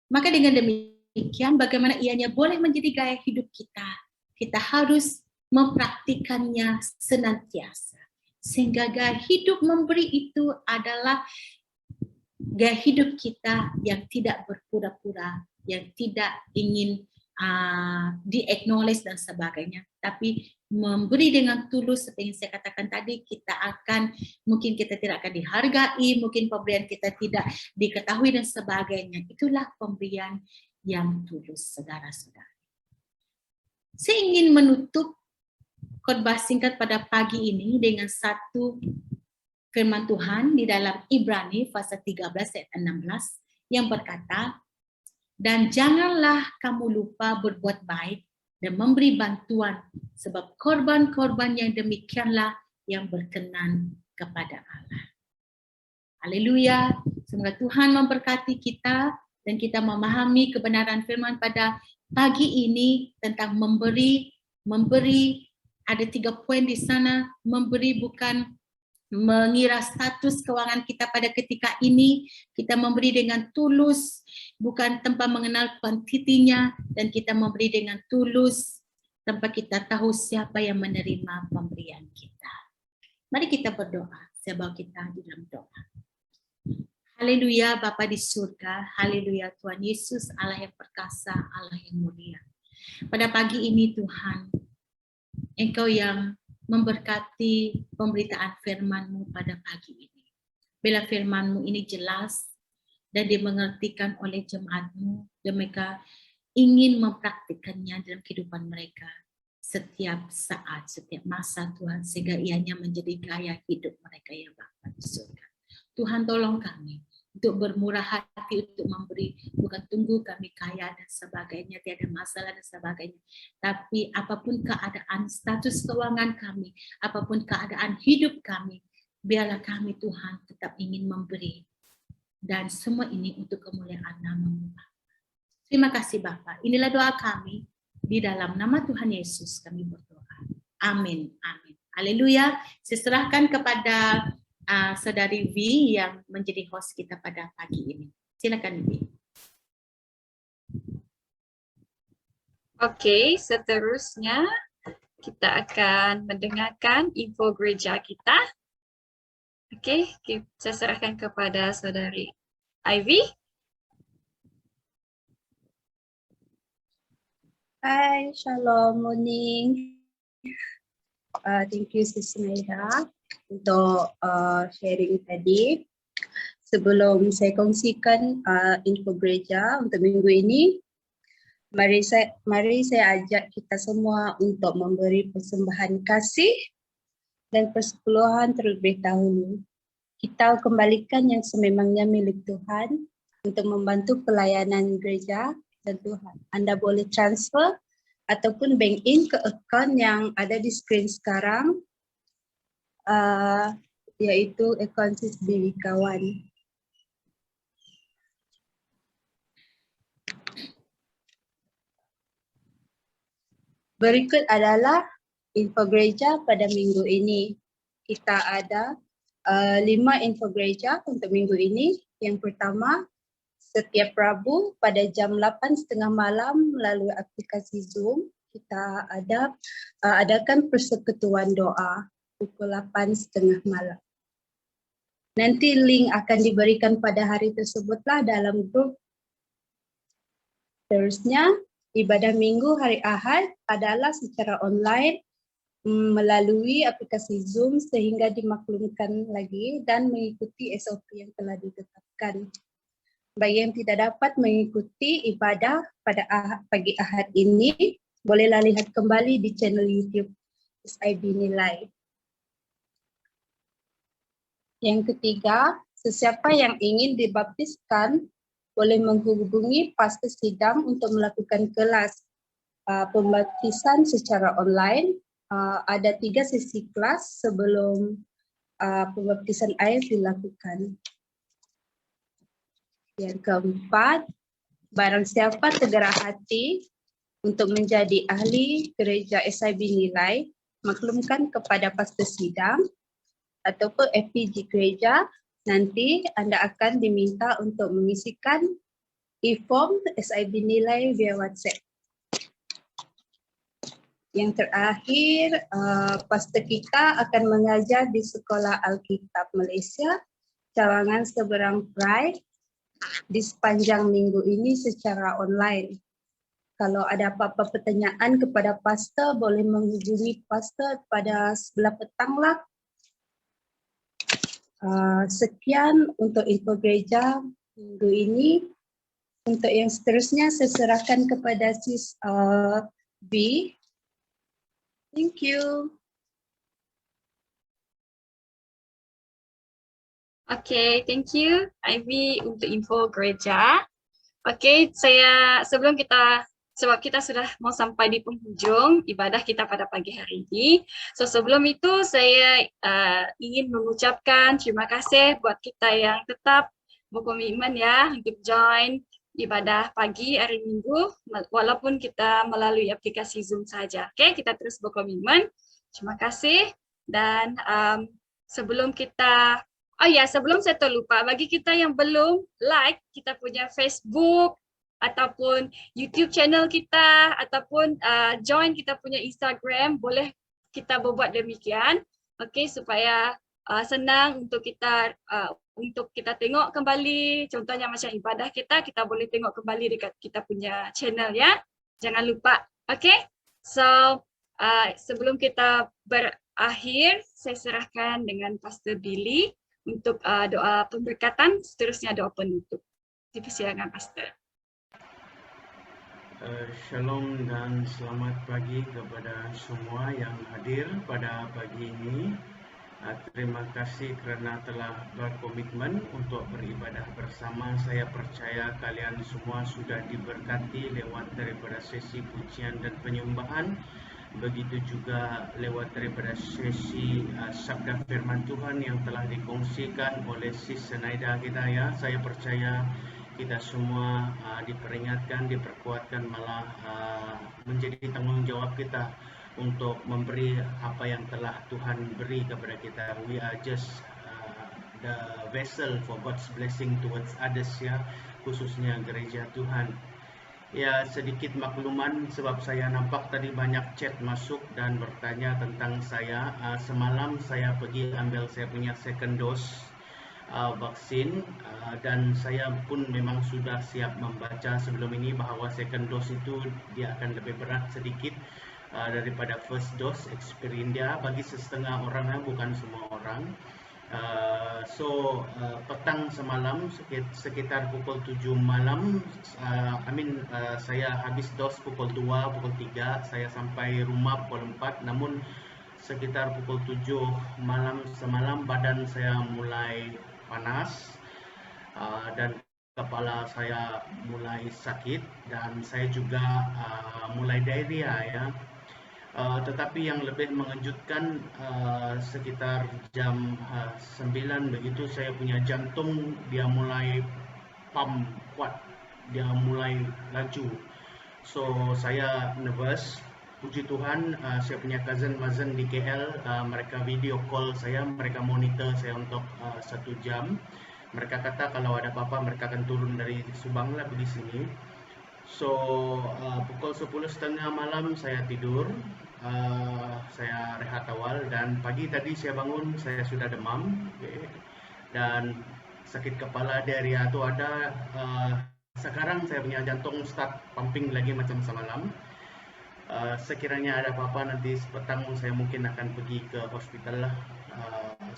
Maka dengan demikian, bagaimana ianya boleh menjadi gaya hidup kita? Kita harus mempraktikannya senantiasa. Sehingga gaya hidup memberi itu adalah gaya hidup kita yang tidak berpura-pura, yang tidak ingin di-acknowledge dan sebagainya. Tapi memberi dengan tulus, seperti yang saya katakan tadi, mungkin kita tidak akan dihargai, mungkin pemberian kita tidak diketahui dan sebagainya. Itulah pemberian yang tulus, saudara-saudara. Saya ingin menutup khotbah singkat pada pagi ini dengan satu firman Tuhan di dalam Ibrani pasal 13 ayat 16 yang berkata, "Dan janganlah kamu lupa berbuat baik dan memberi bantuan, sebab korban-korban yang demikianlah yang berkenan kepada Allah." Haleluya. Semoga Tuhan memberkati kita dan kita memahami kebenaran firman pada pagi ini tentang memberi. Ada 3 poin di sana. Memberi bukan mengira status keuangan kita pada ketika ini. Kita memberi dengan tulus, bukan tanpa mengenal kuantitinya, dan kita memberi dengan tulus tanpa kita tahu siapa yang menerima pemberian kita. Mari kita berdoa. Saya bawa kita di dalam doa. Haleluya Bapa di surga, haleluya Tuhan Yesus, Allah yang perkasa, Allah yang mulia. Pada pagi ini Tuhan, Engkau yang memberkati pemberitaan firman-Mu pada pagi ini. Bila firman-Mu ini jelas dan dimengertikan oleh jemaat-Mu, dan mereka ingin mempraktikannya dalam kehidupan mereka setiap saat, setiap masa Tuhan, sehingga ianya menjadi gaya hidup mereka ya Bapa di surga. Tuhan tolong kami untuk bermurah hati untuk memberi, bukan tunggu kami kaya dan sebagainya, tiada masalah dan sebagainya. Tapi apapun keadaan status keuangan kami, apapun keadaan hidup kami, biarlah kami Tuhan tetap ingin memberi. Dan semua ini untuk kemuliaan nama-Mu. Terima kasih Bapa. Inilah doa kami, di dalam nama Tuhan Yesus kami berdoa. Amin. Amin. Haleluya. Saya serahkan kepada Saudari V yang menjadi host kita pada pagi ini. Silakan V. Oke, seterusnya kita akan mendengarkan info gereja kita. Oke, saya serahkan kepada Saudari Ivy. Hai, shalom, morning. Thank you Sis Naida untuk sharing tadi. Sebelum saya kongsikan info gereja untuk minggu ini, mari saya ajak kita semua untuk memberi persembahan kasih dan persepuluhan terlebih dahulu. Kita kembalikan yang sememangnya milik Tuhan untuk membantu pelayanan gereja dan Tuhan. Anda boleh transfer ataupun bank in ke akaun yang ada di skrin sekarang, yaitu akaun Sis Billy Kawan. Berikut adalah info gereja pada minggu ini. Kita ada 5 info gereja untuk minggu ini. Yang pertama, setiap Rabu pada jam 8.30 malam melalui aplikasi Zoom, kita adakan persekutuan doa pukul 8.30 malam. Nanti link akan diberikan pada hari tersebutlah dalam grup. Terusnya, ibadah minggu hari Ahad adalah secara online melalui aplikasi Zoom sehingga dimaklumkan lagi dan mengikuti SOP yang telah ditetapkan. Bagi yang tidak dapat mengikuti ibadah pada pagi Ahad ini, bolehlah lihat kembali di channel YouTube SIB Nilai. Yang ketiga, sesiapa yang ingin dibaptiskan boleh menghubungi pastor sidang untuk melakukan kelas pembaptisan secara online. Ada 3 sesi kelas sebelum pembaptisan air dilakukan. Yang keempat, barang siapa tergerak hati untuk menjadi ahli gereja SIB Nilai, maklumkan kepada pastor sidang ataupun FPG gereja. Nanti Anda akan diminta untuk mengisikan e-form SIB Nilai via WhatsApp. Yang terakhir, pastor kita akan mengajar di Sekolah Alkitab Malaysia, Cawangan Seberang Pride, di sepanjang minggu ini secara online. Kalau ada apa-apa pertanyaan kepada pastor, boleh menghubungi pastor pada sebelah petang lah. Sekian untuk info gereja minggu ini. Untuk yang seterusnya, saya serahkan kepada Sis B. Thank you. Okay, thank you Ivy untuk info gereja. Okay, sebab kita sudah mau sampai di penghujung ibadah kita pada pagi hari ini. So sebelum itu saya ingin mengucapkan terima kasih buat kita yang tetap berkomitmen ya untuk join ibadah pagi hari Minggu walaupun kita melalui aplikasi Zoom saja. Okay, kita terus berkomitmen. Terima kasih. Dan sebelum saya terlupa, bagi kita yang belum like kita punya Facebook ataupun YouTube channel kita ataupun join kita punya Instagram, boleh kita berbuat demikian, okay, supaya senang untuk kita tengok kembali. Contohnya macam ibadah kita boleh tengok kembali dekat kita punya channel ya. Jangan lupa, okay? So sebelum kita berakhir, saya serahkan dengan Pastor Billy untuk doa pemberkatan, seterusnya doa penutup. Dipersilakan Pastor. Shalom dan selamat pagi kepada semua yang hadir pada pagi ini. Terima kasih kerana telah berkomitmen untuk beribadah bersama. Saya percaya kalian semua sudah diberkati lewat daripada sesi pujian dan penyembahan. Begitu juga lewat daripada sesi sabda firman Tuhan yang telah dikongsikan oleh Sis Naida kita ya. Saya percaya kita semua diperingatkan, diperkuatkan, malah menjadi tanggungjawab kita untuk memberi apa yang telah Tuhan beri kepada kita. We are just the vessel for God's blessing towards others ya, khususnya gereja Tuhan. Ya, sedikit makluman sebab saya nampak tadi banyak chat masuk dan bertanya tentang saya. Semalam saya pergi ambil saya punya second dose vaksin, dan saya pun memang sudah siap membaca sebelum ini bahawa second dose itu dia akan lebih berat sedikit daripada first dose. Experience dia bagi setengah orang, bukan semua orang. Petang semalam sekitar pukul 7 malam, saya habis dos pukul 2, pukul 3, saya sampai rumah pukul 4, namun sekitar pukul 7 malam semalam badan saya mulai panas dan kepala saya mulai sakit dan saya juga mulai diarrhea ya. Tetapi yang lebih mengejutkan sekitar jam 9 begitu saya punya jantung dia mulai pump kuat, dia mulai laju. So saya nervous. Puji Tuhan saya punya cousin di KL, mereka video call saya, mereka monitor saya untuk 1 jam. Mereka kata kalau ada apa-apa mereka akan turun dari Subang lah pergi sini. So pukul 10.30 malam saya tidur, saya rehat awal dan pagi tadi saya bangun saya sudah demam, dan sakit kepala, diarrhea itu ada. Sekarang saya punya jantung start pumping lagi macam semalam. Sekiranya ada apa-apa nanti petang saya mungkin akan pergi ke hospital lah.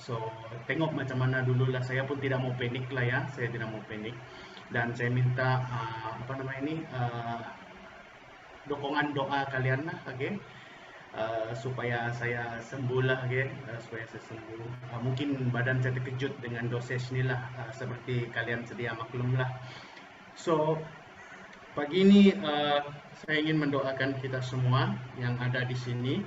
So tengok macam mana dulu lah. Saya pun tidak mau panik lah ya, saya tidak mau panik. Dan saya minta dukungan doa kalian lah, okay? Supaya saya sembuh lah, okay? Supaya saya sembuh. Mungkin badan saya terkejut dengan dosage ni lah, seperti kalian sedia maklum lah. So pagi ini saya ingin mendoakan kita semua yang ada di sini.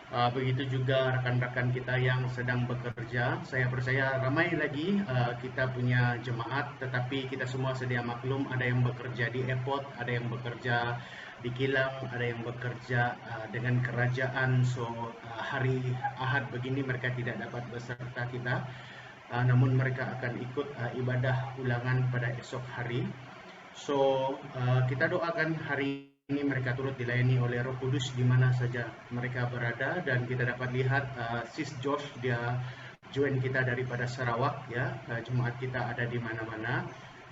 Begitu juga rekan-rekan kita yang sedang bekerja. Saya percaya ramai lagi kita punya jemaat, tetapi kita semua sedia maklum ada yang bekerja di airport, ada yang bekerja di kilang, ada yang bekerja dengan kerajaan. So hari Ahad begini mereka tidak dapat beserta kita, namun mereka akan ikut ibadah ulangan pada esok hari. So kita doakan hari ini mereka turut dilayani oleh Roh Kudus di mana saja mereka berada, dan kita dapat lihat Sis Josh dia join kita daripada Sarawak ya. Jemaat kita ada di mana-mana.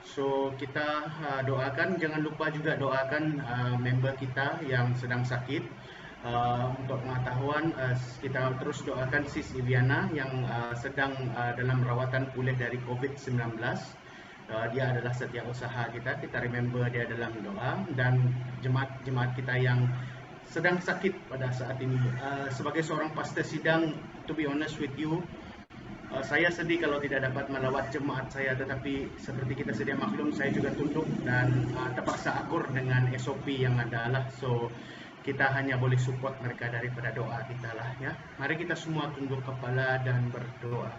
So kita doakan, jangan lupa juga doakan member kita yang sedang sakit. Untuk pengetahuan, kita terus doakan Sis Iviana yang sedang dalam rawatan pulih dari COVID-19. Dia adalah setiausaha kita, kita remember dia dalam doa, dan jemaat kita yang sedang sakit pada saat ini. Sebagai seorang pastor sidang, to be honest with you, saya sedih kalau tidak dapat melawat jemaat saya, tetapi seperti kita sedia maklum, saya juga tunduk dan terpaksa akur dengan SOP yang ada lah. So kita hanya boleh support mereka daripada doa kita lah ya. Mari kita semua tunduk kepala dan berdoa.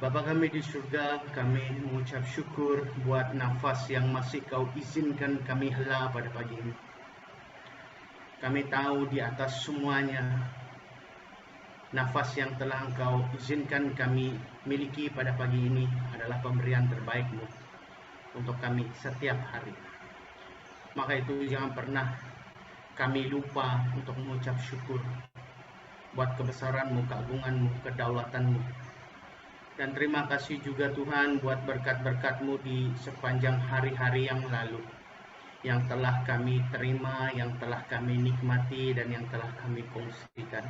Bapa kami di surga, kami mengucap syukur buat nafas yang masih Kau izinkan kami hela pada pagi ini. Kami tahu di atas semuanya, nafas yang telah Engkau izinkan kami miliki pada pagi ini adalah pemberian terbaik-Mu untuk kami setiap hari. Maka itu jangan pernah kami lupa untuk mengucap syukur buat kebesaran-Mu, keagungan-Mu, kedaulatan-Mu. Dan terima kasih juga Tuhan buat berkat-berkat-Mu di sepanjang hari-hari yang lalu, yang telah kami terima, yang telah kami nikmati, dan yang telah kami kongsikan.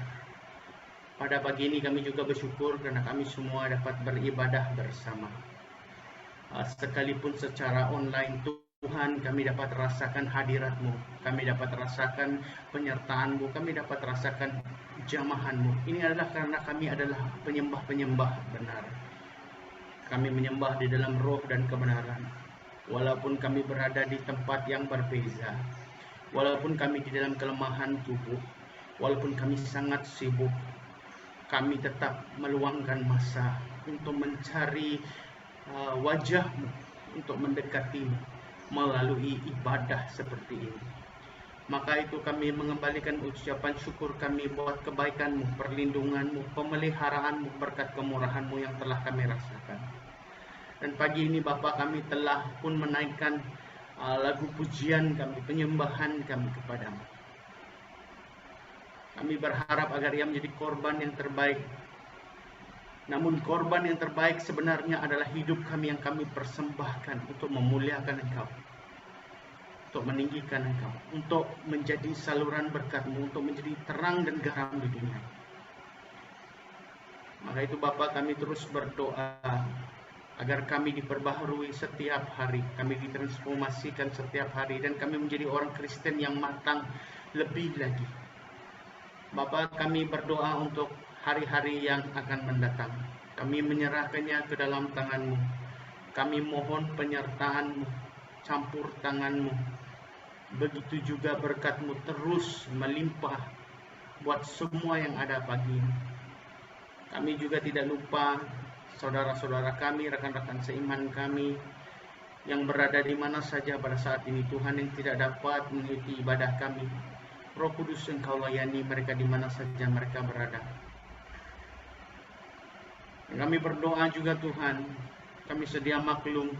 Pada pagi ini kami juga bersyukur karena kami semua dapat beribadah bersama. Sekalipun secara online Tuhan, kami dapat rasakan hadirat-Mu, kami dapat rasakan penyertaan-Mu, kami dapat rasakan jamahan-Mu. Ini adalah karena kami adalah penyembah-penyembah benar. Kami menyembah di dalam roh dan kebenaran. Walaupun kami berada di tempat yang berbeza, walaupun kami di dalam kelemahan tubuh, walaupun kami sangat sibuk, kami tetap meluangkan masa untuk mencari wajah-Mu, untuk mendekati-Mu melalui ibadah seperti ini. Maka itu kami mengembalikan ucapan syukur kami buat kebaikan-Mu, perlindungan-Mu, pemeliharaanmu, berkat kemurahan-Mu yang telah kami rasakan. Dan pagi ini Bapa, kami telah pun menaikkan lagu pujian kami, penyembahan kami kepada-Mu. Kami berharap agar ia menjadi korban yang terbaik. Namun korban yang terbaik sebenarnya adalah hidup kami yang kami persembahkan untuk memuliakan Engkau, untuk meninggikan Engkau, untuk menjadi saluran berkat-Mu, untuk menjadi terang dan garam di dunia. Maka itu Bapa, kami terus berdoa agar kami diperbaharui setiap hari, kami ditransformasikan setiap hari, dan kami menjadi orang Kristen yang matang lebih lagi. Bapa, kami berdoa untuk hari-hari yang akan mendatang. Kami menyerahkannya ke dalam tangan-Mu. Kami mohon penyertaan-Mu, campur tangan-Mu. Begitu juga berkat-Mu terus melimpah buat semua yang ada pagi ini. Kami juga tidak lupa saudara-saudara kami, rekan-rekan seiman kami yang berada di mana saja pada saat ini, Tuhan, yang tidak dapat mengikuti ibadah kami. Roh Kudus, Engkau layani mereka di mana saja mereka berada. Kami berdoa juga, Tuhan, kami sedia maklum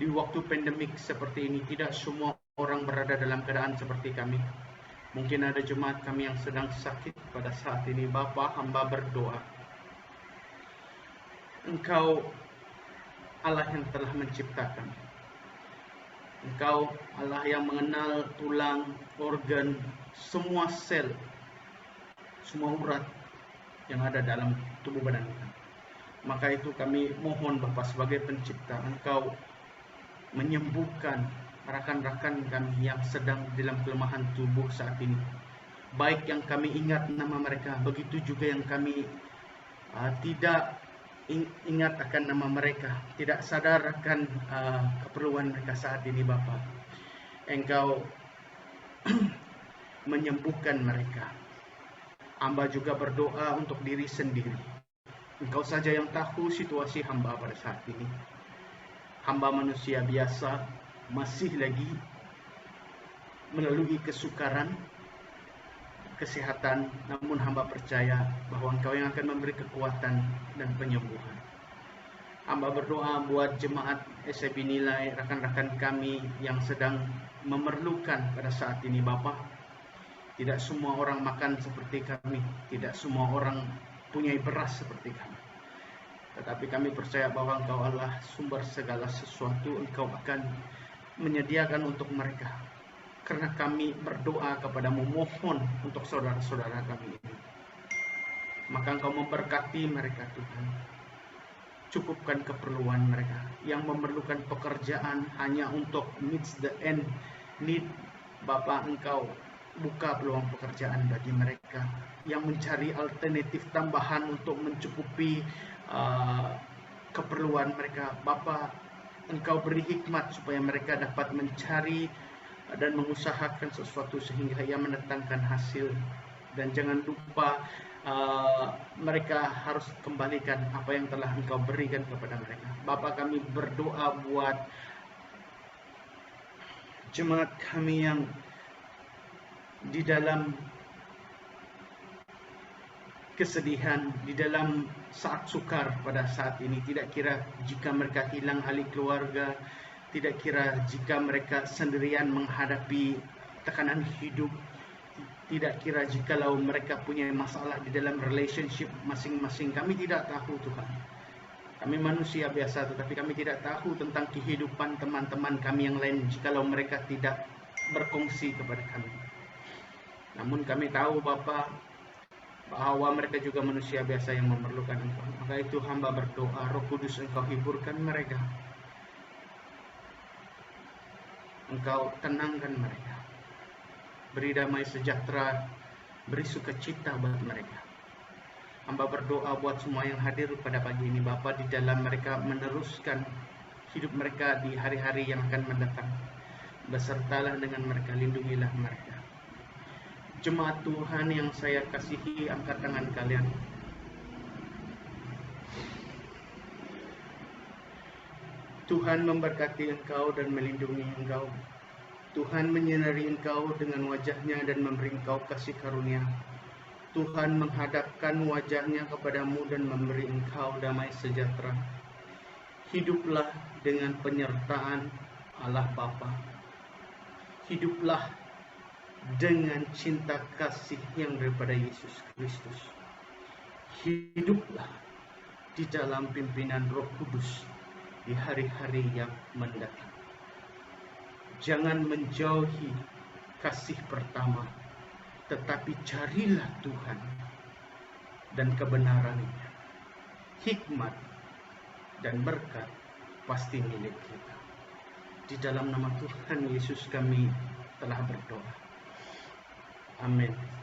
di waktu pandemik seperti ini tidak semua orang berada dalam keadaan seperti kami. Mungkin ada jemaat kami yang sedang sakit pada saat ini. Bapa, hamba berdoa, Engkau Allah yang telah menciptakan. Engkau Allah yang mengenal tulang, organ, semua sel, semua urat yang ada dalam tubuh badan kita. Maka itu kami mohon Bapa sebagai pencipta, Engkau menyembuhkan rakan-rakan kami yang sedang dalam kelemahan tubuh saat ini. Baik yang kami ingat nama mereka, begitu juga yang kami tidak ingat akan nama mereka, tidak sadar akan keperluan mereka saat ini. Bapa, Engkau menyembuhkan mereka. Hamba juga berdoa untuk diri sendiri. Engkau saja yang tahu situasi hamba pada saat ini. Hamba manusia biasa, masih lagi melalui kesukaran, kesehatan, namun hamba percaya bahwa Engkau yang akan memberi kekuatan dan penyembuhan. Hamba berdoa buat jemaat SIB Nilai, rekan-rekan kami yang sedang memerlukan pada saat ini, Bapa. Tidak semua orang makan seperti kami, tidak semua orang punya beras seperti kami. Tetapi kami percaya bahwa Engkau Allah sumber segala sesuatu, Engkau akan menyediakan untuk mereka. Karena kami berdoa kepadamu, mohon untuk saudara-saudara kami ini. Maka Engkau memberkati mereka, Tuhan. Cukupkan keperluan mereka. Yang memerlukan pekerjaan hanya untuk meets the end need, Bapa, Engkau buka peluang pekerjaan bagi mereka. Yang mencari alternatif tambahan untuk mencukupi keperluan mereka, Bapa, Engkau beri hikmat supaya mereka dapat mencari dan mengusahakan sesuatu sehingga ia mendatangkan hasil. Dan jangan lupa mereka harus kembalikan apa yang telah Engkau berikan kepada mereka. Bapa, kami berdoa buat jemaat kami yang di dalam kesedihan, di dalam saat sukar pada saat ini. Tidak kira jika mereka hilang ahli keluarga, tidak kira jika mereka sendirian menghadapi tekanan hidup, tidak kira jikalau mereka punya masalah di dalam relationship masing-masing. Kami tidak tahu, Tuhan. Kami manusia biasa, tetapi kami tidak tahu tentang kehidupan teman-teman kami yang lain jikalau mereka tidak berkongsi kepada kami. Namun kami tahu, Bapa, bahwa mereka juga manusia biasa yang memerlukan Engkau. Maka itu hamba berdoa, Roh Kudus, Engkau hiburkan mereka. Engkau tenangkan mereka. Beri damai sejahtera, beri sukacita buat mereka. Hamba berdoa buat semua yang hadir pada pagi ini, Bapa, di dalam mereka meneruskan hidup mereka di hari-hari yang akan mendatang. Besertalah dengan mereka, lindungilah mereka. Jemaat Tuhan yang saya kasihi, angkat tangan kalian. Tuhan memberkati engkau dan melindungi engkau. Tuhan menyinari engkau dengan wajahnya dan memberi engkau kasih karunia. Tuhan menghadapkan wajahnya kepadamu dan memberi engkau damai sejahtera. Hiduplah dengan penyertaan Allah Bapa. Hiduplah dengan cinta kasih yang daripada Yesus Kristus. Hiduplah di dalam pimpinan Roh Kudus di hari-hari yang mendatang. Jangan menjauhi kasih pertama, tetapi carilah Tuhan dan kebenarannya. Hikmat dan berkat pasti milik kita. Di dalam nama Tuhan Yesus kami telah berdoa. Amin.